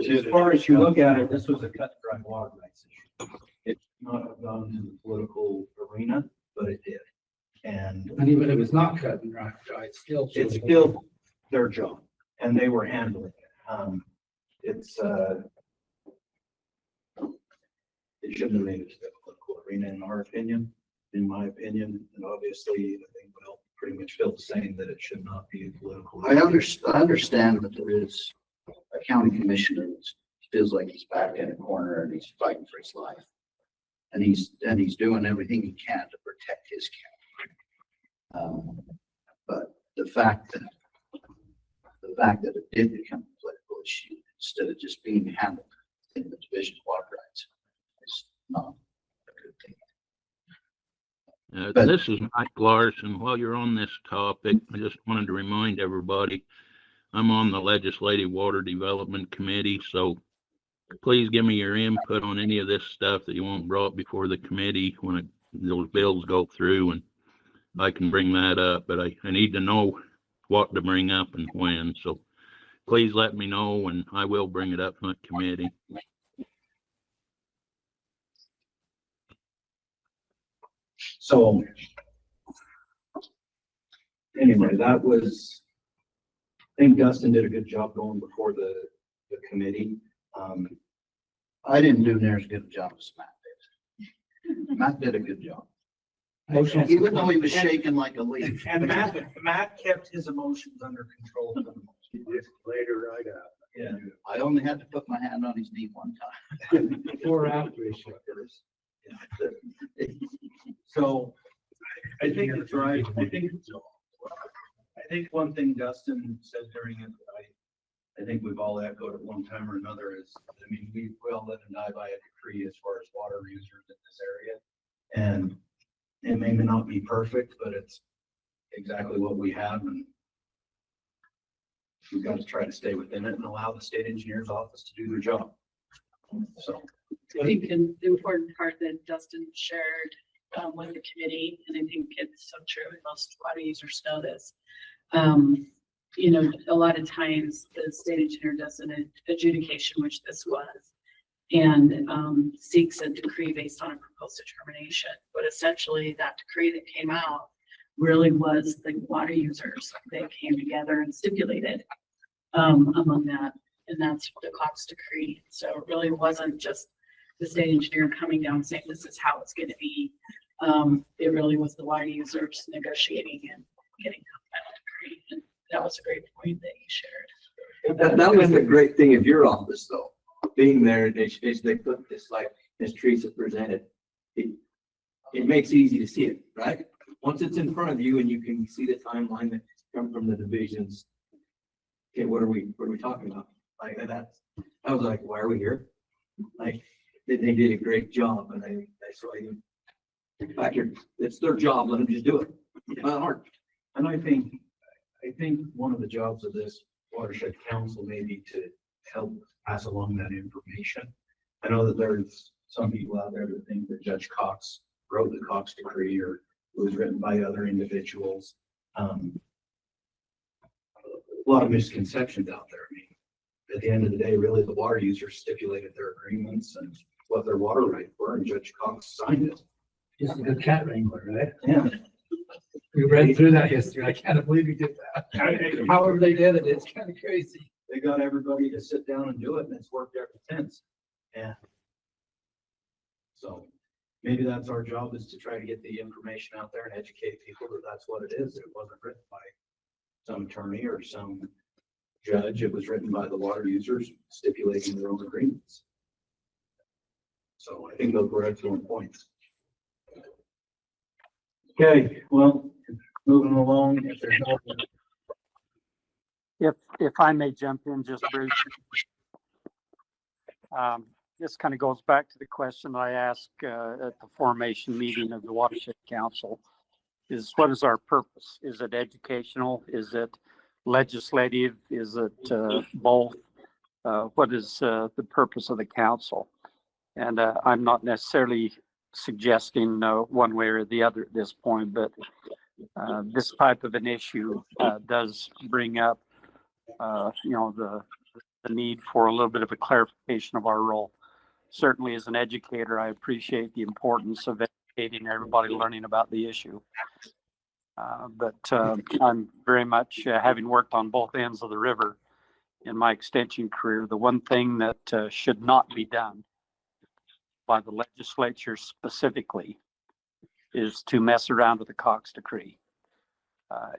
as far as you look at it, this was a cut and dry water rights issue. It should not have gone to the political arena, but it did. And even if it's not cut and dry, it's still their job, and they were handling it. It shouldn't have made it to the political arena, in my opinion, and obviously, I think we'll pretty much feel the same, that it should not be a political. I understand that there is a county commissioner that feels like he's back in a corner and he's fighting for his life. And he's doing everything he can to protect his county. But the fact that it did become a political issue instead of just being handled in the division of water rights is not a good thing. This is Mike Larson. While you're on this topic, I just wanted to remind everybody, I'm on the Legislative Water Development Committee, so please give me your input on any of this stuff that you want brought before the committee when those bills go through, and I can bring that up, but I need to know what to bring up and when, so please let me know and I will bring it up in the committee. So anyway, I think Dustin did a good job going before the committee. I didn't do near as good a job as Matt did. Matt did a good job. Even though he was shaking like a leaf. And Matt kept his emotions under control. Later, I got. Yeah, I only had to put my hand on his knee one time. Before or after he shook this. So I think it's right. I think one thing Dustin said during it, I think we've all echoed at one time or another is, I mean, we all live and die by a decree as far as water users in this area. And it may not be perfect, but it's exactly what we have, and we've got to try to stay within it and allow the state engineer's office to do their job. So I think the important part that Dustin shared with the committee, and I think it's so true, and most water users know this. You know, a lot of times the state engineer does an adjudication, which this was, and seeks a decree based on a proposed determination. But essentially that decree that came out really was the water users that came together and stipulated among that. And that's the Cox decree. So it really wasn't just the state engineer coming down saying this is how it's going to be. It really was the water users negotiating and getting that final decree. And that was a great point that he shared. That was the great thing of your office, though, being there, they put this, like Ms. Teresa presented. It makes it easy to see it, right? Once it's in front of you and you can see the timeline that come from the divisions. Okay, what are we talking about? Like I was like, why are we here? Like they did a great job, and I saw you. In fact, it's their job. Let them just do it. It's not hard. And I think one of the jobs of this Watershed Council may be to help pass along that information. I know that there's some people out there that think that Judge Cox wrote the Cox decree, or it was written by other individuals. A lot of misconceptions out there. I mean, at the end of the day, really, the water users stipulated their agreements and what their water rights were, and Judge Cox signed it. Just a good cat wrangler, right? Yeah. We read through that history. I can't believe he did that. However they did it, it's kind of crazy. They got everybody to sit down and do it, and it's worked ever since. Yeah. So maybe that's our job, is to try to get the information out there and educate people that that's what it is. It wasn't written by some attorney or some judge. It was written by the water users stipulating their own agreements. So I think those were excellent points. Okay, well, moving along, if there's no. If I may jump in just briefly. This kind of goes back to the question I asked at the formation meeting of the Watershed Council, is what is our purpose? Is it educational? Is it legislative? Is it both? What is the purpose of the council? And I'm not necessarily suggesting one way or the other at this point, but this type of an issue does bring up, the need for a little bit of a clarification of our role. Certainly as an educator, I appreciate the importance of educating everybody learning about the issue. But I'm very much, having worked on both ends of the river in my extension career, the one thing that should not be done by the legislature specifically is to mess around with the Cox Decree.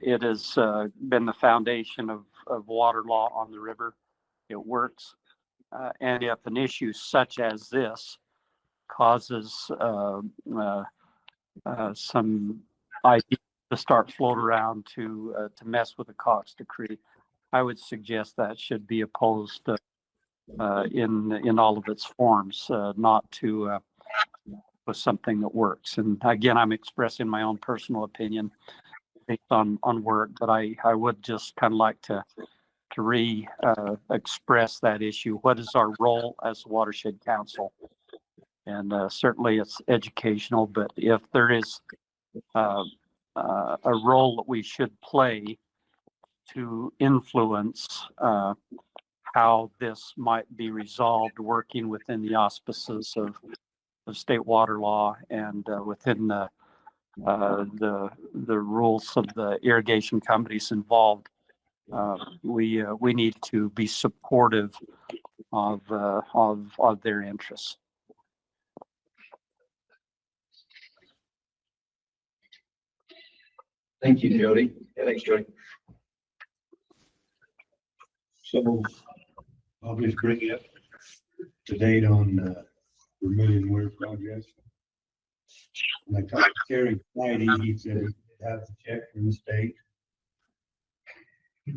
It has been the foundation of water law on the river. It works. And if an issue such as this causes some ideas to start floating around to mess with the Cox Decree, I would suggest that should be opposed in all of its forms, not to with something that works. And again, I'm expressing my own personal opinion based on work, but I would just kind of like to express that issue. What is our role as Watershed Council? And certainly it's educational, but if there is a role that we should play to influence how this might be resolved, working within the auspices of state water law and within the rules of the irrigation companies involved, we need to be supportive of their interests. Thank you, Jody. Yeah, thanks, Jody. So I'll just bring you up to date on Vermilion Weir project. When I talked to Terry Friday, he said he has a check from the state. He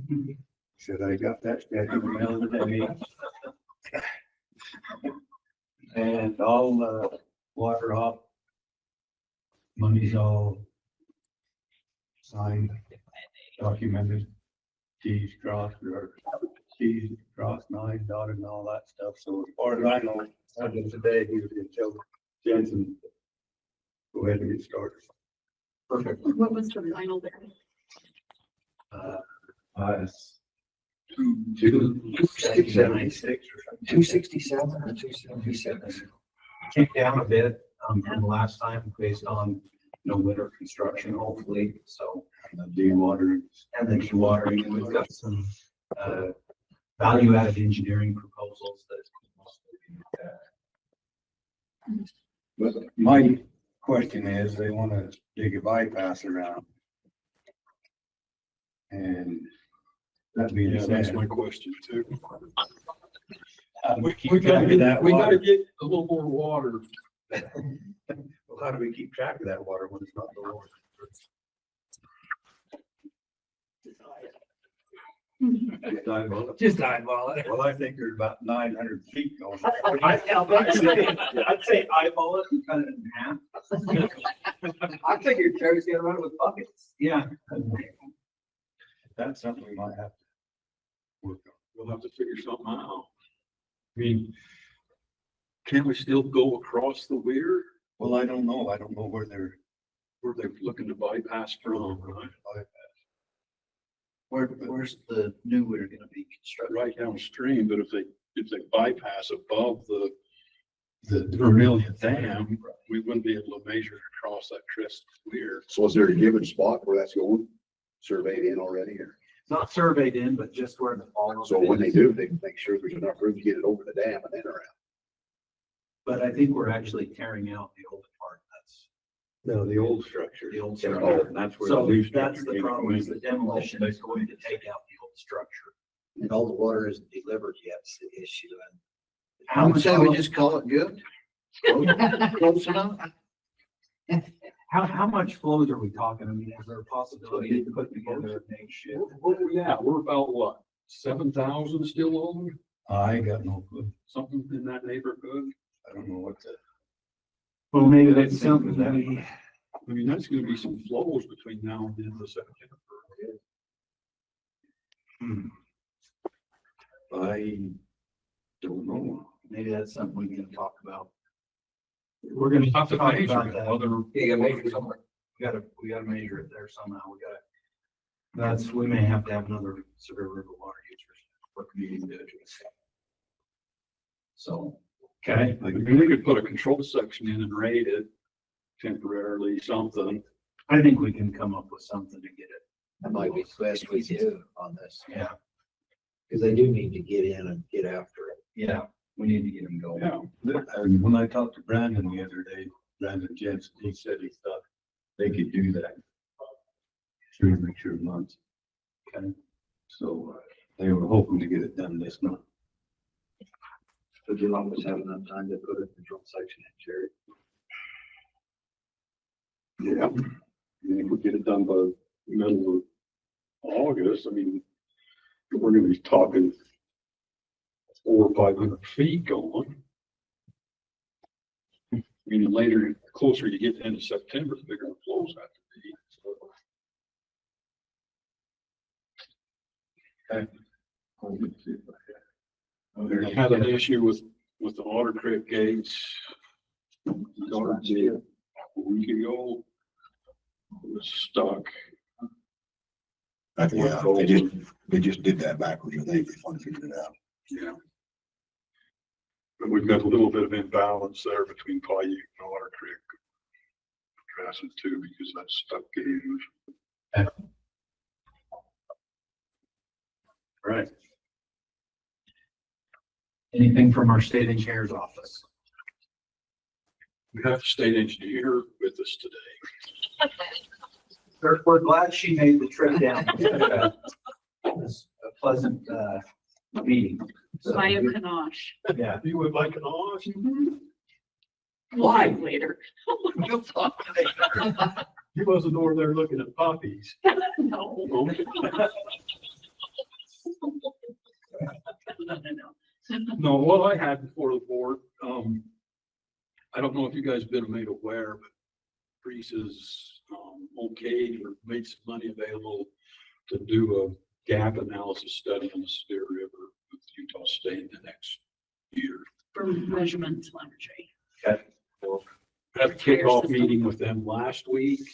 said, I got that check in the mail today. And all water off money's all signed, documented, T's crossed, or T's crossed, nine dotted and all that stuff. So as far as I know, as of today, he was going to tell Jensen, go ahead and get started. Perfect. What was the final there? It's 266 or something. 267 or 277? Came down a bit from the last time based on no winter construction, hopefully. So The dewatering. and the dewatering, and we've got some value-added engineering proposals that. But my question is, they want to dig a bypass around. And that being Yeah, that's said, my question too. we keep track of that We gotta water. get a little more water. Well, how do we keep track of that water when it's not the water? Just eyeball it. Well, I think there's about 900 feet going. I'd say eyeball it and cut it in half. I figured Terry's gonna run it with buckets. Yeah. That's something we might have to work on. We'll have to figure something out. I mean, can we still go across the weir? Well, I don't know. I don't know where they're Where they're looking to bypass from, right? bypass. Where's the new one gonna be constructed? right downstream, but if they bypass above the Vermilion Dam, we wouldn't be able to measure across that crest weir. So is there a given spot where that's going? Surveyed in already, or? Not surveyed in, but just where the fall. So when they do, they make sure there's enough room to get it over the dam and then around. But I think we're actually tearing out the old part. That's No, the old structure. the old Oh, structure. and that's where the So new that's structure the came problem, is from. the demolition is going to take out the old structure. And all the water isn't delivered yet, is the issue. And How much, Say we just call it good? Close enough? how much flows are we talking? I mean, is there a possibility to put together a makeshift? Yeah, we're about what, 7,000 still on, I got no clue. something in that neighborhood? I don't know what the. Well, maybe that's something that we, I mean, that's gonna be some flows between now and the end of September. I don't know. maybe that's something we can talk about. We're gonna Have to talk measure about it, that. whether We gotta measure it there somehow. We may have to have another Sevier River water users work meeting to address that. So, okay, Like, we could put a control section in and rate it temporarily, something. I think we can come up with something to get it. that might be the best we do on this, Yeah, because they do need to get in and get after it. yeah, we need to get them going. Yeah. And when I talked to Brandon the other day, Brandon Jensen, he said he thought they could do that. 3 months. Okay, so they were hoping to get it done this month. But you'll always have enough time to put a control section in, Jerry. Yeah. I mean, if we get it done by middle of August, I mean, we're gonna be talking 400 or 500 feet going. Meaning later, closer you get to the end of September, the bigger the flows have to be. So, okay. I had an issue with the Otter Creek gates. Started a week ago. It was stuck. Yeah, they just did that backwards, I think, before they figured it out. Yeah. But we've got a little bit of imbalance there between Paiute and Otter Creek. Addressing too, because that's stuck gauge. Right. Anything from our state engineer's office? We have the state engineer with us today. We're glad she made the trip down. It was a pleasant, meeting. So, By a panache. yeah. You would like an off? Why later? He wasn't over there looking at puppies. No. No, what I had before the board, I don't know if you guys have been made aware, but Greece is okayed or made some money available to do a gap analysis study on the Sevier River with Utah State the next year. For measurement telemetry. Okay. Well, had a kickoff meeting with them last week.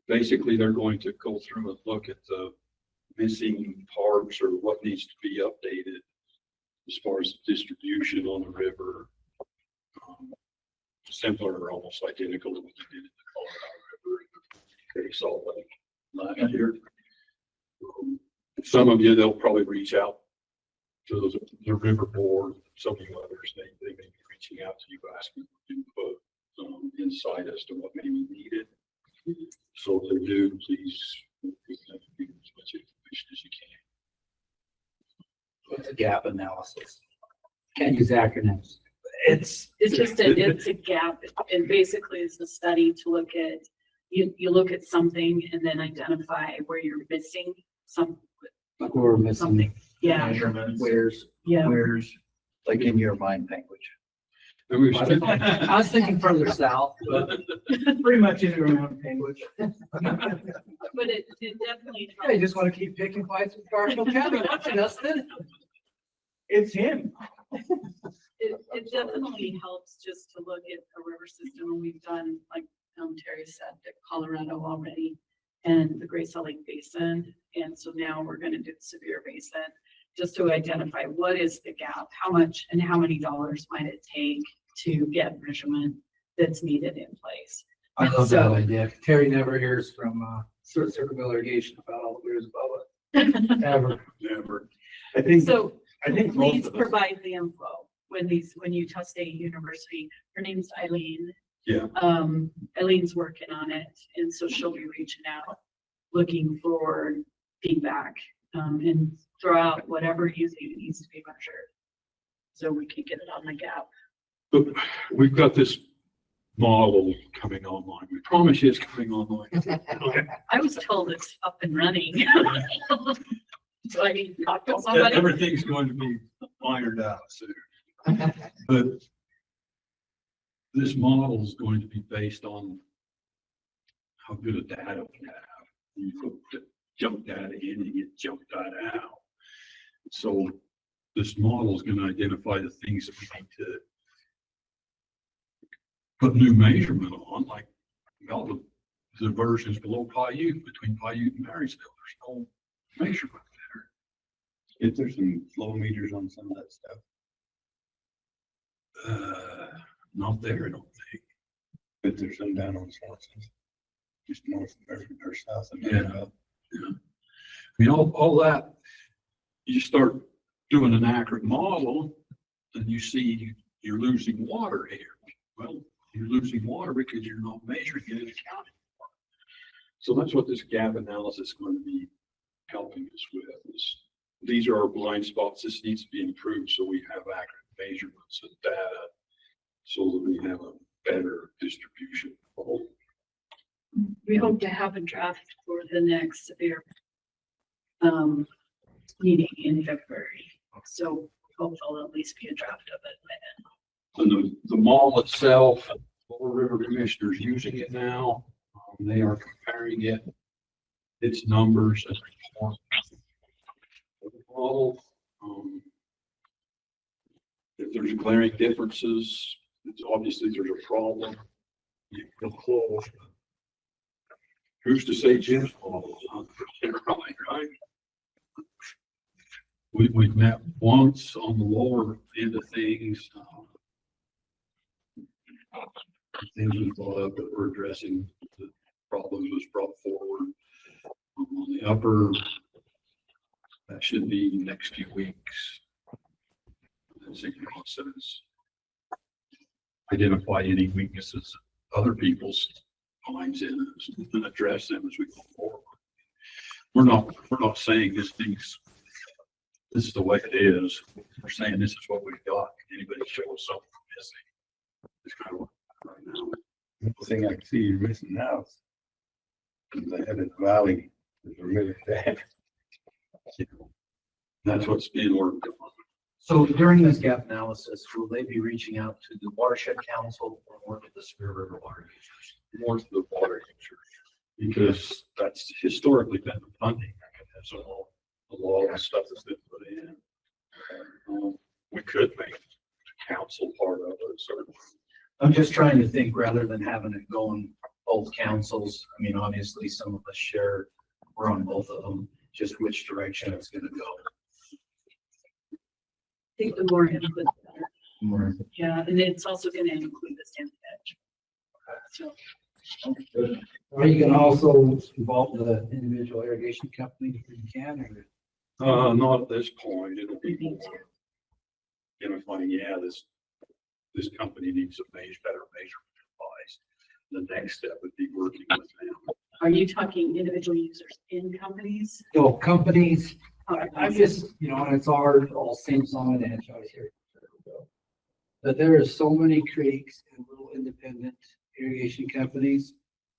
Basically, they're going to go through and look at the missing parts or what needs to be updated as far as the distribution on the river. Similar or almost identical to what they did in the Colorado River and Salt Lake last year. Some of you, they'll probably reach out to the river board, some of you others, they may be reaching out to you asking for input, insight as to what may be needed. So if they do, please, give as much information as you can. What's a gap analysis? Can't use acronyms. It's a gap. It basically is a study to look at, you look at something and then identify where you're missing Like we're missing something. Yeah, Measurements. Where's, yeah. like in your mind language. And we've I was thinking further south, but Pretty much in and around Cambridge. But it definitely I helps. just want to keep picking fights with Garfield County, Justin. It's him. It definitely helps just to look at a river system, and we've done, like Terry said, that Colorado already and the Great Salt Lake Basin. And so now we're gonna do the Sevier Basin, just to identify what is the gap, how much and how many dollars might it take to get measurement that's needed in place. I love So- that idea. Terry never hears from, Circle Irrigation about all the weirs above it, ever. Never. I think, So I think most please of us, provide the info when Utah State University, her name's Eileen. yeah, Eileen's working on it, and so she'll be reaching out, looking for feedback, and throw out whatever you think needs to be measured. So we can get it on the gap. but we've got this model coming online. We promise you it's coming online. Okay. I was told it's up and running. So I need to talk to somebody. Everything's going to be ironed out soon. But this model is going to be based on how good a data we have. You put jump data in, you get jump data out. So this model is going to identify the things that we need to put new measurement on, like all the diversions below Paiute, between Paiute and Marysville. There's no measurement there. Is there some flow meters on some of that stuff? Not there, I don't think. But there's some down on sources, just north of America or south of Yeah. America. Yeah. I mean, all that, you start doing an accurate model and you see you're losing water here. Well, you're losing water because you're not measuring it and accounting for it. So that's what this gap analysis is going to be helping us with. These are our blind spots. This needs to be improved so we have accurate measurements and data so that we have a better distribution. We hope to have a draft for the next Sevier meeting in February. So hope there'll at least be a draft of it by then. And the mall itself, Lower River Commissioner's using it now. They are comparing it, its numbers and reports. The model, if there's glaring differences, it's obviously there's a problem. You can close. Who's to say Jim's model is 100% right? We've met once on the lower end of things. Things we brought up that we're addressing, the problem was brought forward. On the upper, that should be next few weeks. The second process. Identify any weaknesses other people's finds in us and address them as we go forward. We're not saying this is the way it is. We're saying this is what we've got. Anybody show us something missing. It's kind of what right now. The thing I see you're missing now is the head of the valley is really bad. That's what's being worked on. So during this gap analysis, will they be reaching out to the Watershed Council or more to the Sevier River water users? More to the water users, because that's historically been the funding mechanism. A lot of the stuff that's been put in. We could make the council part of it, certainly. I'm just trying to think rather than having it going both councils. I mean, obviously some of us share, we're on both of them, just which direction it's gonna go. I think the more input, the better. More. Yeah, and it's also gonna include the stamp edge. So, Are you gonna also involve the individual irrigation companies if you can, or? Not at this point. It'll be more identifying, yeah, this company needs a better measurement advice. The next step would be working with them. are you talking individual users in companies? No, companies, Or- I'm just, and it's all same song and dance out here. But there are so many creeks and little independent irrigation companies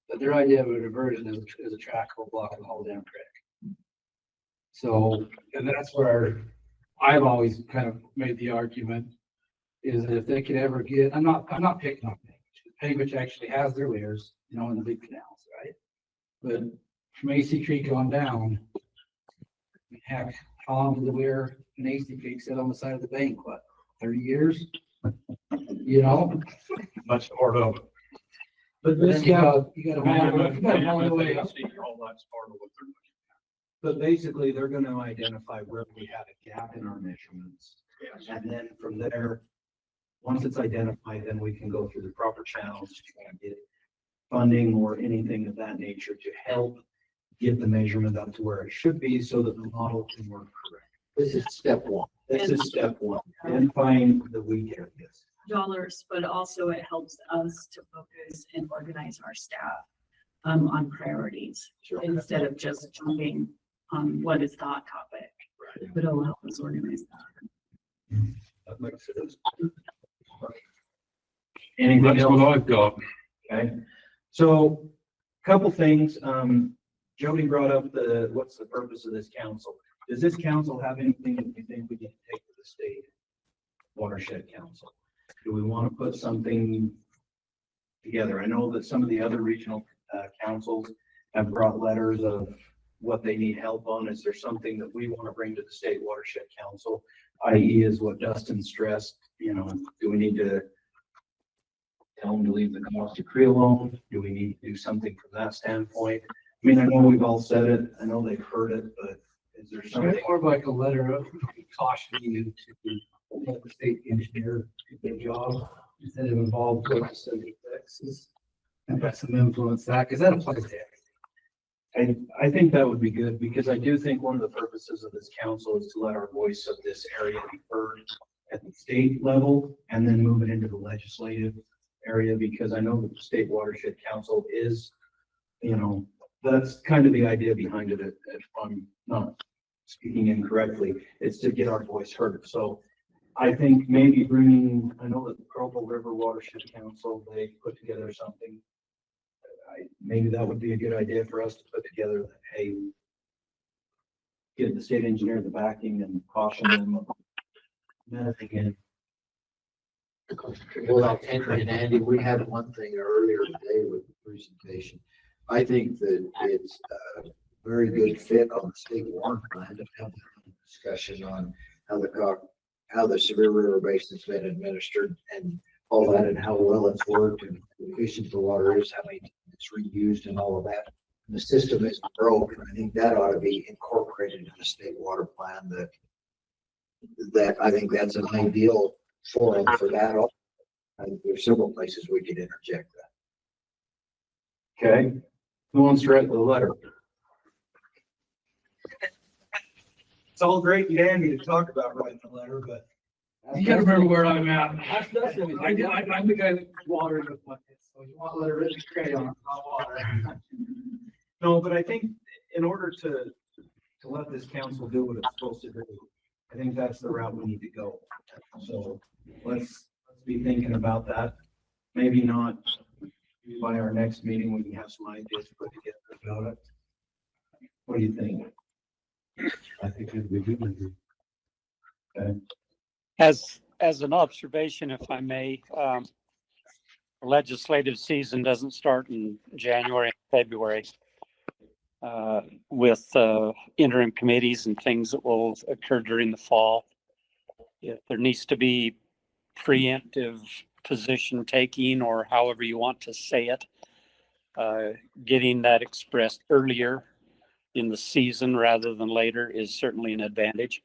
that their idea of a diversion is a trackable block of the whole damn creek. So, and that's where I've always kind of made the argument is that if they could ever get, I'm not picking on Panguitch actually has their weirs, in the big canals, right? But from AC Creek on down, heck, how long did the weir in AC Creek sit on the side of the bank? What, 30 years? That's part of it. But Then this you gap, got, you got a long way up. that's part of what they're looking But basically, they're gonna identify where we had a gap in our measurements. at. Yes. And then from there, once it's identified, then we can go through the proper channels to try and get funding or anything of that nature to help get the measurement up to where it should be so that the model can work correct. This is step one. This is step one, identifying the weak areas. Dollars, but also it helps us to focus and organize our staff on priorities instead of just jumping on what is the hot topic. But it'll help us organize that. That makes sense. Anything That's else? what I've got. Okay, so couple things, Jody brought up what's the purpose of this council? Does this council have anything that you think we can take to the state watershed council? Do we want to put something together? I know that some of the other regional councils have brought letters of what they need help on. Is there something that we want to bring to the state watershed council? i.e. is what Dustin stressed, do we need to tell them to leave the cost decree alone? Do we need to do something from that standpoint? I mean, I know we've all said it, I know they've heard it, but is there something? More of like a letter of cautioning you to let the state engineer do their job instead of involved with the subject Texas. And let some influence that, because that applies to everything. I think that would be good, because I do think one of the purposes of this council is to let our voice of this area be heard at the state level and then move it into the legislative area, because I know that the state watershed council is, that's kind of the idea behind it. If I'm not speaking incorrectly, it's to get our voice heard. So I think maybe I know that the Tropic River Watershed Council, they put together something. Maybe that would be a good idea for us to put together that, hey, give the state engineer the backing and caution them of anything in. Well, and Andy, we had one thing earlier today with the presentation. I think that it's a very good fit on the state water plan to have a discussion on how the Sevier River Basin's been administered and all that, and how well it's worked and efficient the water is, how many it's reused and all of that. The system is broke, and I think that ought to be incorporated into the state water plan. That I think that's an ideal forum for that. I think there's several places we could interject that. Okay, who wants to write the letter? It's all great and dandy to talk about writing the letter, but. You gotta remember where I'm at. I'm the guy that waters with buckets, so you want to let it really crayon, not water. No, but I think in order to let this council do what it's supposed to do, I think that's the route we need to go. So let's be thinking about that. Maybe not by our next meeting, we can have some ideas put together about it. What do you think? I think it'd be good. Okay. As an observation, if I may, the legislative season doesn't start in January and February with interim committees and things that will occur during the fall. If there needs to be preemptive position taking, or however you want to say it, getting that expressed earlier in the season rather than later is certainly an advantage.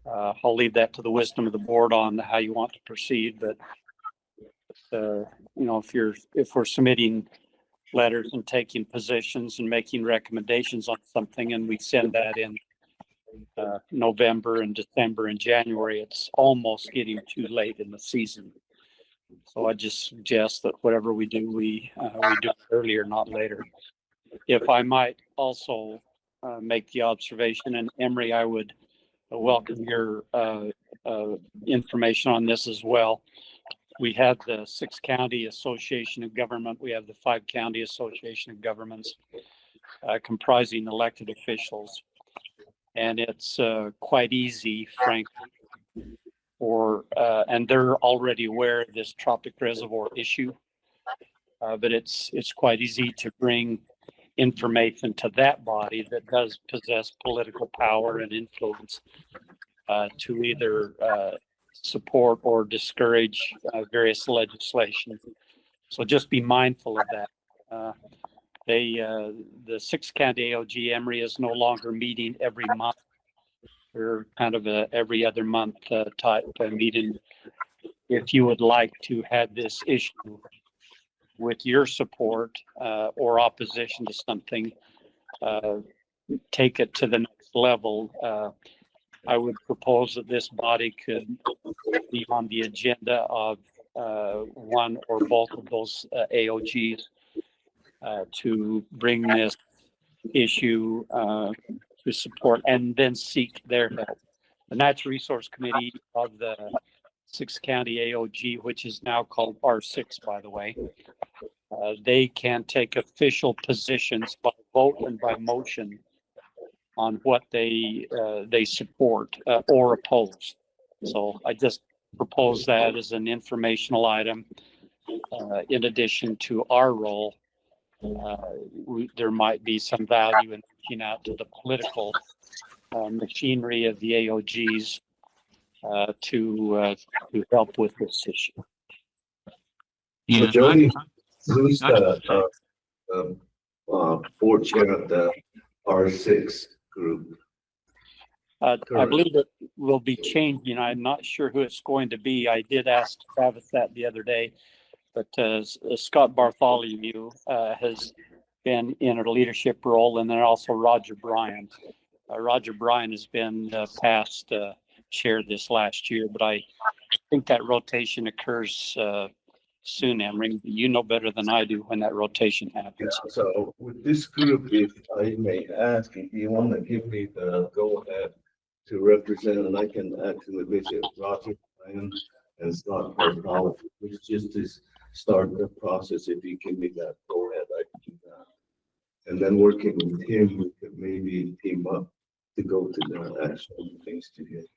I'll leave that to the wisdom of the board on how you want to proceed, but if we're submitting letters and taking positions and making recommendations on something, and we send that in November and December and January, it's almost getting too late in the season. So I just suggest that whatever we do, we do it earlier, not later. If I might also make the observation, and Emery, I would welcome your information on this as well. We have the 6 County Association of Government. We have the 5 County Association of Governments comprising elected officials. And it's quite easy, frankly, and they're already aware of this Tropic Reservoir issue. But it's quite easy to bring information to that body that does possess political power and influence to either support or discourage various legislation. So just be mindful of that. They, the 6-county AOG Emory is no longer meeting every month. We're kind of a every other month type meeting. If you would like to have this issue with your support or opposition to something, take it to the next level. I would propose that this body could be on the agenda of one or both of those AOGs to bring this issue to support and then seek their help. The Natural Resource Committee of the 6-county AOG, which is now called R6, by the way, they can take official positions by vote and by motion on what they support or oppose. So I just propose that as an informational item. In addition to our role, there might be some value in reaching out to the political machinery of the AOGs to help with this issue. Yeah, Jody, I- who's I- the board chair of the R6 group? I believe it will be changing. I'm not sure who it's going to be. I did ask Travis that the other day, but Scott Bartholomew has been in a leadership role, and then also Roger Bryan. Roger Bryan has been past chair this last year, but I think that rotation occurs soon, Emery. You know better than I do when that rotation happens. Yeah, so with this group, if I may ask, if you want to give me the go-ahead to represent, and I can actually visit Roger and Scott Bartholomew, which is just to start the process. If you give me that go-ahead, I can do that. And then working with him, we could maybe team up to go to the actual things together.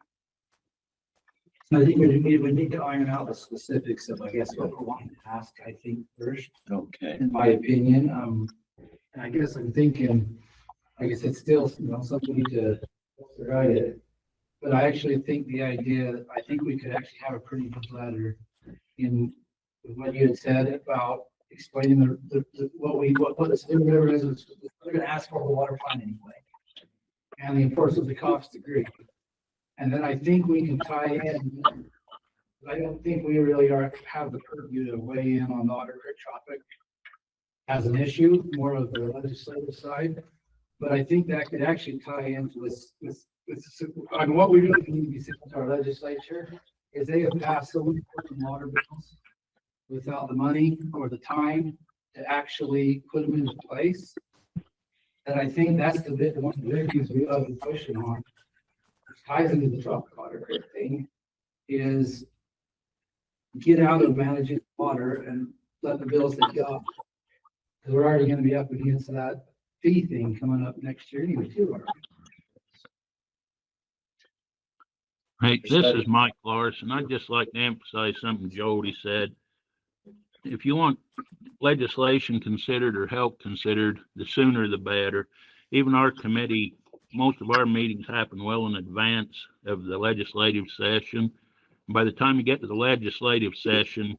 I think we need to iron out the specifics of, I guess, what we're wanting to ask, I think, first, Okay. in my opinion. And I guess I'm thinking, I guess it's still, something to write it. But I actually think the idea, I think we could actually have a pretty good letter in what you had said about explaining what the Sevier River is. We're going to ask for a water plan anyway. And the importance of the cost degree. And then I think we can tie in. I don't think we really have the purview to weigh in on the Otter Creek Tropic as an issue, more of the legislative side. But I think that could actually tie into what we really need to be saying to our legislature is they have passed so many water bills without the money or the time to actually put them into place. And I think that's one of the big things we ought to be pushing on. Ties into the Tropic Otter Creek thing is get out of managing water and let the bills that go. Because we're already going to be up against that fee thing coming up next year anyway, too. Hey, this is Mike Larson. I'd just like to emphasize something Jody said. If you want legislation considered or help considered, the sooner the better. Even our committee, most of our meetings happen well in advance of the legislative session. By the time you get to the legislative session,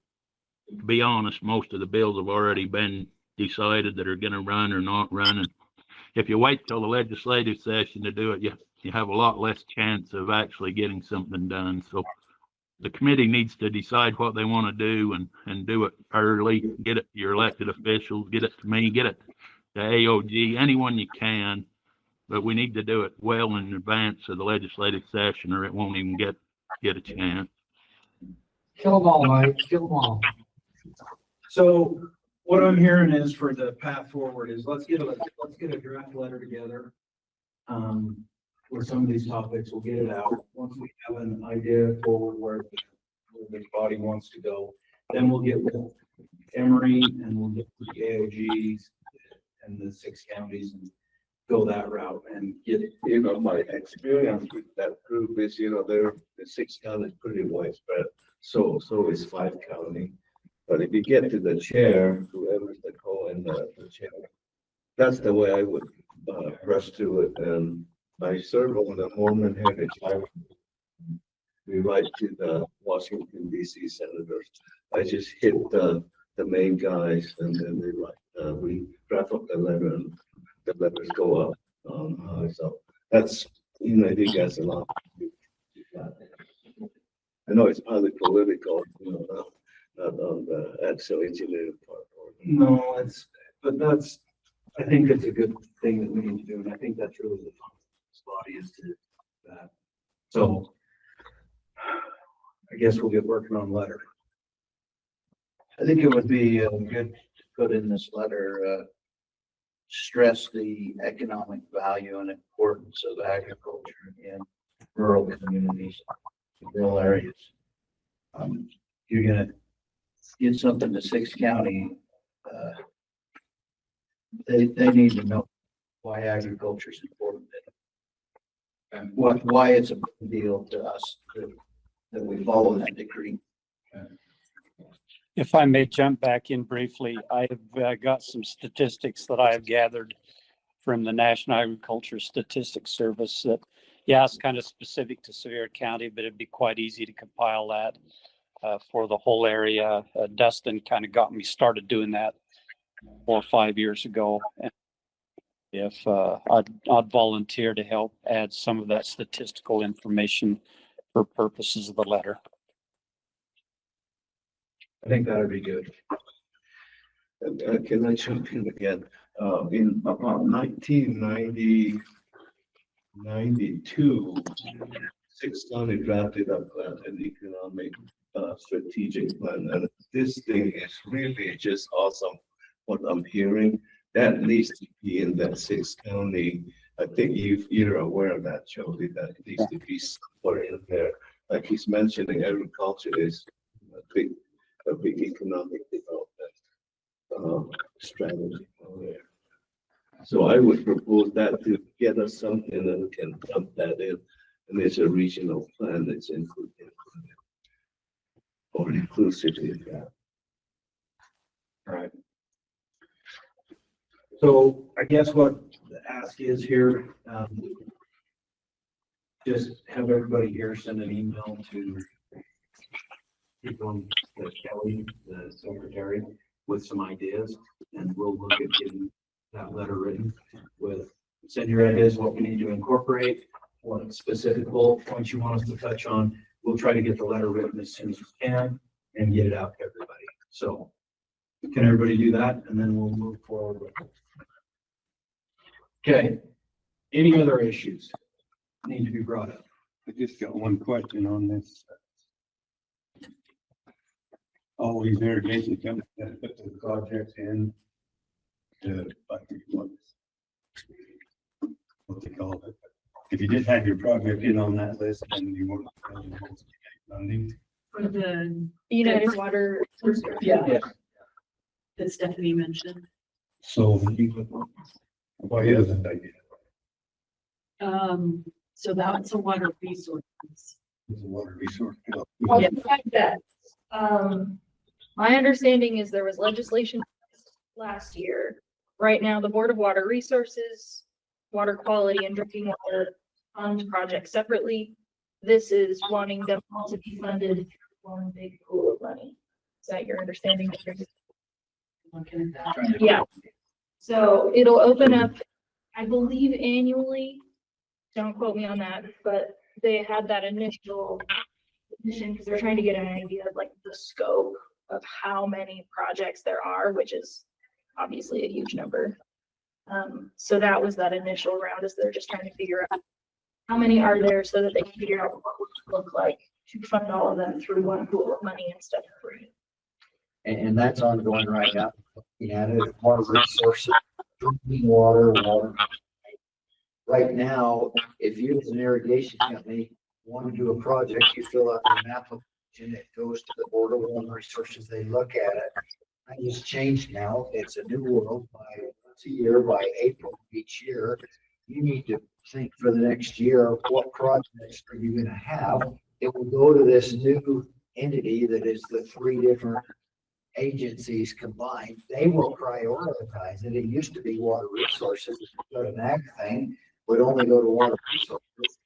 to be honest, most of the bills have already been decided that are going to run or not run. And if you wait till the legislative session to do it, you have a lot less chance of actually getting something done. So the committee needs to decide what they want to do and do it early. Get it to your elected officials, get it to me, get it to AOG, anyone you can. But we need to do it well in advance of the legislative session, or it won't even get a chance. Kill them all, Mike. Kill them all. So what I'm hearing is for the path forward is let's get a draft letter together. For some of these topics, we'll get it out. Once we have an idea forward where the body wants to go, then we'll get with Emory and we'll get with the AOGs and the 6 counties and go that route and get it. My experience with that group is, the 6 counties pretty widespread. So is 5 county. But if you get to the chair, whoever's the the chair, that's the way I would rush to it. And I serve on the Mormon Heritage. We write to the Washington, D.C. senators. I just hit the the main guys, and then they we draft up the letter and the letters go up. So that's, I think that's a lot. I know it's partly political, not on the actual engineering part. No, I think it's a good thing that we need to do, and I think that's really the fun of this body is to do that. So I guess we'll get working on letter. I think it would be good to put in this letter, stress the economic value and importance of agriculture in rural communities, rural areas. You're gonna get something to 6 County, they need to know why agriculture is important and why it's a big deal to us that we follow that decree. If I may jump back in briefly, I have got some statistics that I have gathered from the National Agriculture Statistics Service that, yeah, it's kind of specific to Sevier County, but it'd be quite easy to compile that for the whole area. Dustin kind of got me started doing that 4 or 5 years ago. And if I'd volunteer to help add some of that statistical information for purposes of the letter. I think that would be good. Can I jump in again? In about 1990, 92, 6 County drafted up an economic strategic plan, and this thing is really just awesome. What I'm hearing, that needs to be in that 6 County. I think you're aware of that, Jody. That needs to be somewhere in there. Like he's mentioning, agriculture is a big economic development strategy there. So I would propose that to get us something that we can dump that in, and it's a regional plan that's included or inclusive in that. All right. So I guess what the ask is here, just have everybody here send an email to people, Kelly, the secretary, with some ideas, and we'll look at getting that letter written with, send your ideas, what we need to incorporate, what specific bullet points you want us to touch on. We'll try to get the letter written as soon as we can and get it out to everybody. So can everybody do that? And then we'll move forward with it. Okay. Any other issues need to be brought up? I just got one question on this. All these irrigation companies that put the projects in to, what they call it. If you didn't have your project in on that list, then you weren't funding. For the United Water. Yeah. That Stephanie mentioned. So why isn't that yet? So that's a water resource. It's a water resource. Well, the fact that, my understanding is there was legislation last year. Right now, the Board of Water Resources, Water Quality and Drinking Water fund projects separately. This is wanting them all to be funded one big pool of money. Is that your understanding? Yeah. So it'll open up, I believe annually, don't quote me on that, but they had that initial position because they're trying to get an idea of like the scope of how many projects there are, which is obviously a huge number. So that was that initial round, is they're just trying to figure out how many are there so that they can figure out what would look like to fund all of them through one pool of money instead of three. And that's ongoing right now. Yeah, there's water resources, drinking water. Right now, if you as an irrigation company want to do a project, you fill out an application, it goes to the Board of Water Resources, they look at it. It's changed now. It's a new world. By once a year, by April of each year, you need to think for the next year, what projects are you gonna have? It will go to this new entity that is the 3 different agencies combined. They will prioritize it. It used to be water resources. If you go to an ag thing, would only go to water resources.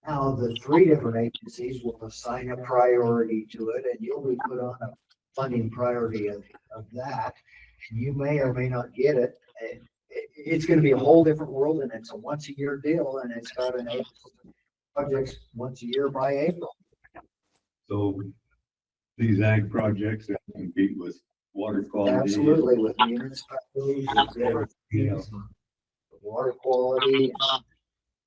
Now the 3 different agencies will assign a priority to it, and you'll be put on a funding priority of of that. And you may or may not get it. It's gonna be a whole different world, and it's a once a year deal, and it's got an projects once a year by April. So these ag projects that compete with water quality. Absolutely, with municipalities, water quality,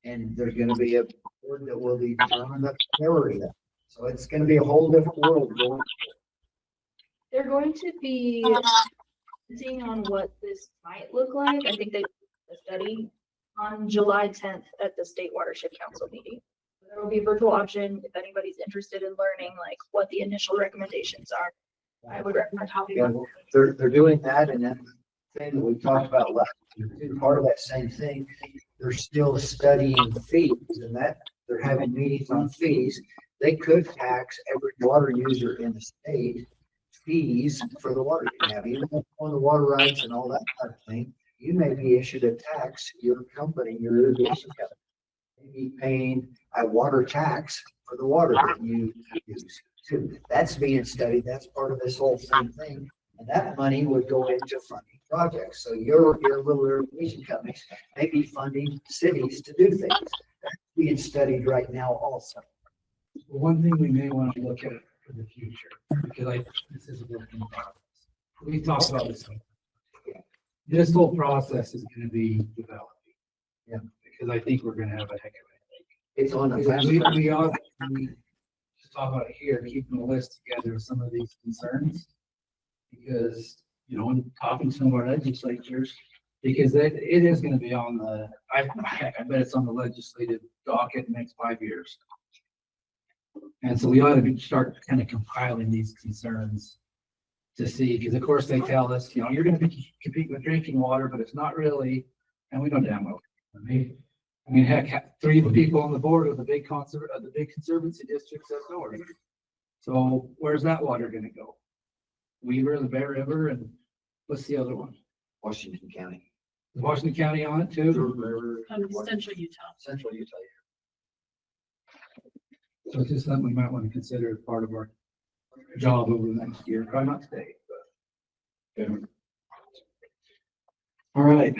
and there's gonna be a board that will determine the priority of that. So it's gonna be a whole different world going. They're going to be seeing on what this might look like. I think they did a study on July 10th at the State Watershed Council meeting. There will be a virtual option if anybody's interested in learning like what the initial recommendations are. I would recommend hopping Yeah, on. they're doing that, and then the thing that we talked about last year, part of that same thing, they're still studying fees, and that they're having meetings on fees. They could tax every water user in the state fees for the water you have, even on the water rights and all that kind of thing. You may be issued a tax, your company, your irrigation company, may be paying a water tax for the water that you use too. That's being studied. That's part of this whole same thing. And that money would go into funding projects. So your little irrigation companies may be funding cities to do things. That's being studied right now also. One thing we may want to look at for the future, because this is a work in progress. We talked about this. This whole process is going to be developing. Yeah. Because I think we're going to have a heck of a. It's on the We just talk about it here, keeping a list together of some of these concerns. Because, when talking to some of our legislatures, because it is going to be on the, I bet it's on the legislative docket in the next 5 years. And so we ought to start kind of compiling these concerns to see, because of course they tell us, you're going to be competing with drinking water, but it's not really, and we know damn well. I mean, heck, 3 people on the board of the big conservancy districts up north. So where's that water going to go? Weaver, the Bear River, and what's the other one? Washington County. Is Washington County on it too? Central Utah. Central Utah. So it's just something we might want to consider as part of our job over the next year. Try not today, but. Okay. All right.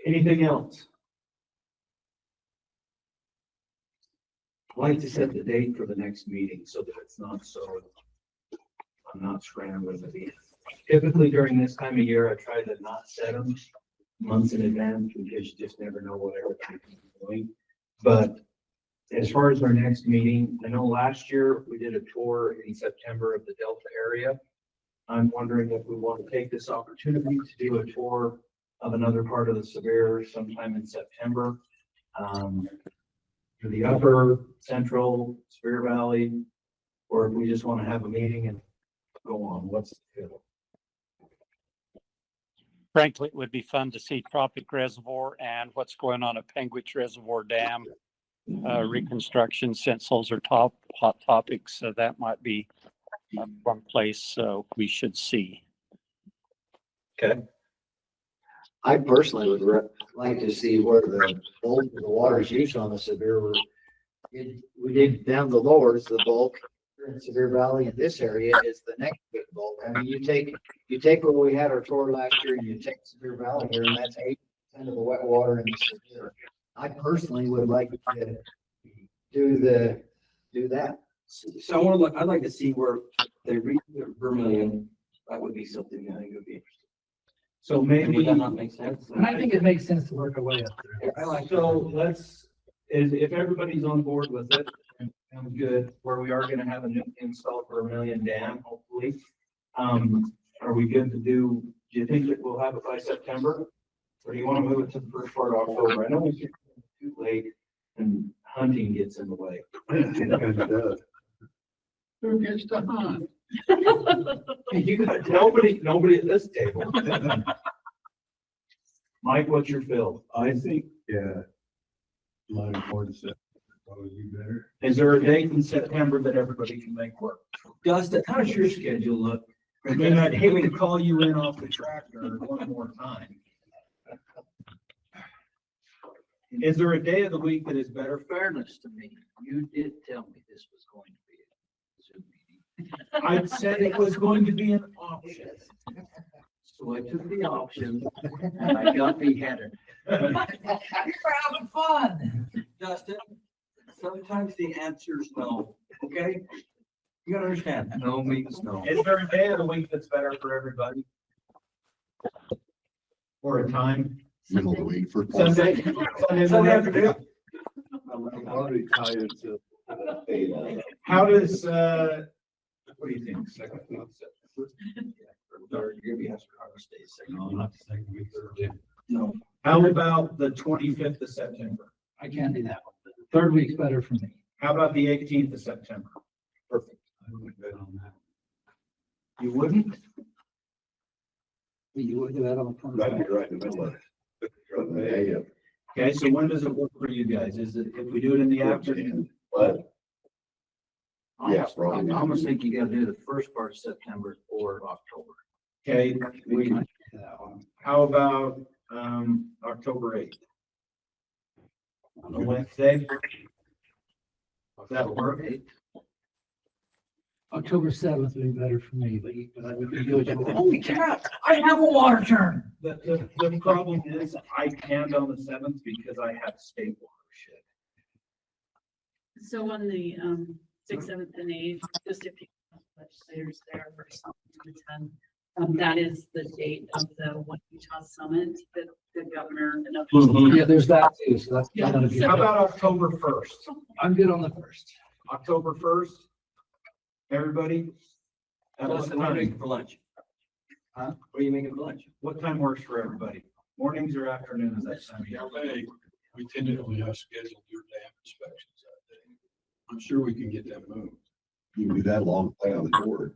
Anything else? I'd like to set the date for the next meeting so that it's not so, I'm not scrambling at the end. Typically during this time of year, I try to not set them months in advance because you just never know what everybody's doing. But as far as our next meeting, I know last year we did a tour in September of the Delta area. I'm wondering if we want to take this opportunity to do a tour of another part of the Sevier sometime in September. For the upper, central, Sevier Valley, or if we just want to have a meeting and go on, what's the feel? Frankly, it would be fun to see Tropic Reservoir and what's going on at Penguich Reservoir Dam reconstruction, since those are hot topics. So that might be one place we should see. Okay. I personally would like to see where the bulk of the water is used on the Sevier. We dig down the lowers, the bulk in Sevier Valley in this area is the next big bulk. I mean, you take where we had our tour last year and you take Sevier Valley here, and that's 8% of the wet water in the Sevier. I personally would like to do that. So I'd like to see where they reach the Vermilion. That would be something I think would be interesting. So maybe Would that not make sense? And I think it makes sense to work our way up there. I like, so if everybody's on board with it, and sounds good, where we are gonna have a new install for Vermilion Dam, hopefully. Are we good to do you think that we'll have it by September? Or do you want to move it to the first part of October? I know we get too late and hunting gets in the way. Who gets to hunt? You got nobody at this table. Mike, what's your feel? I think, yeah. Line 4 to 7 would probably be better. Is there a date in September that everybody can make work? Dustin, how's your schedule look? I mean, I'd hate to call you in off the tractor one more time. Is there a day of the week that is better? Fairness to me, you did tell me this was going to be a Zoom meeting. I said it was going to be an option. So I took the option and I got beheaded. You're having fun. Justin, sometimes the answer is no, okay? You gotta understand, no means no. Is there a day of the week that's better for everybody? Or a time? Middle of the week for. Sunday? Sunday afternoon? How does, what do you think? Second week of September? No, not the second week, third. No. How about the 25th of September? I can't do that one. The third week's better for me. How about the 18th of September? Perfect. I wouldn't bet on that. You wouldn't? You would do that on the That'd be 25th. right in the middle of it. Okay, so when does it work for you guys? Is it, if we do it in the afternoon? But I Yeah, probably. almost think you gotta do the first part of September or October. Okay, we, That one. how about, October 8th? On a Wednesday? Does that work? October 7th would be better for me, but I would be good. Holy crap, I have a water turn. The problem is I can't on the 7th because I have state watershed. So on the, 6th, 7th, and 8th, just if you have legislators there or something to attend, that is the date of the One Utah Summit that the governor and officials. Yeah, there's that too, so that's. Yeah. gonna be- How about October 1st? I'm good on the 1st. October 1st? Everybody? At what Justin, what are you making time? for lunch? Huh? What are you making for lunch? What time works for everybody? Mornings or afternoons that time of year? Hey, we tentatively have scheduled your dam inspections that day. I'm sure we can get them moved. You can do that along the way on the board.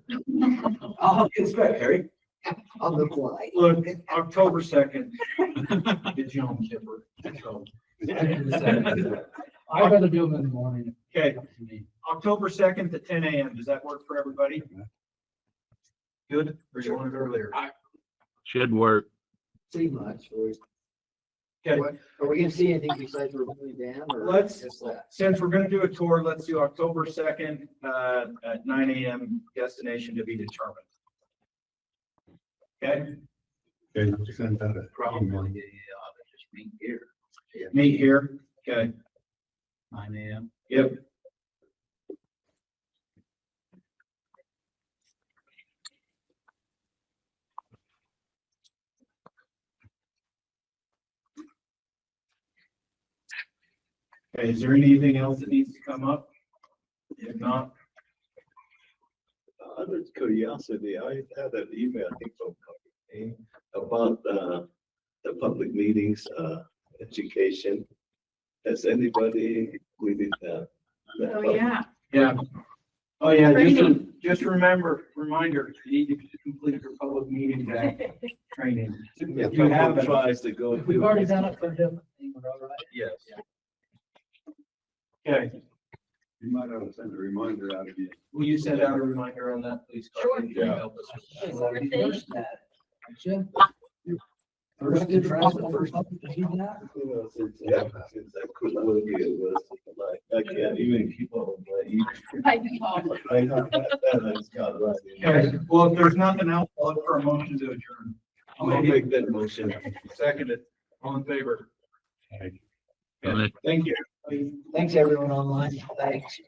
I'll help you inspect, Harry. On the fly. Look, October 2nd. Get you on Kipper. So, I'd rather do them in the morning. okay, October 2nd at 10 a.m. Does that work for everybody? Good, or you want it earlier? Should work. See much. Okay, Are we gonna see anything besides Ravine Dam or? Let's- just that? since we're gonna do a tour, let's do October 2nd, at 9 a.m. Destination to be determined. Okay, Okay, send out a. Probably, yeah, just meet here. Yeah. meet here, okay, 9 a.m. yep. Okay, is there anything else that needs to come up? If not, Out of curiosity, I had an email, I think from company about the public meetings, education. Has anybody read it? Oh, yeah. yeah. Oh, yeah, Training. just reminder, you need to complete your public meetings act training. If you haven't, Tries to go. If we've already done it for a different thing, we're all right. yes. Okay, You might have to send a reminder out again. will you send out a reminder on that, please? Carly? Can you Yeah. help us with that? Is already first that. First to try the first to do that. Since I couldn't work here, it was like, I can't even keep up with my email. I know. I know that is not right. Okay, well, if there's nothing else, I'll look for a motion to adjourn. I'll make that motion. Seconded, all in favor? Aye. Thank you. Thanks, everyone online. Thanks.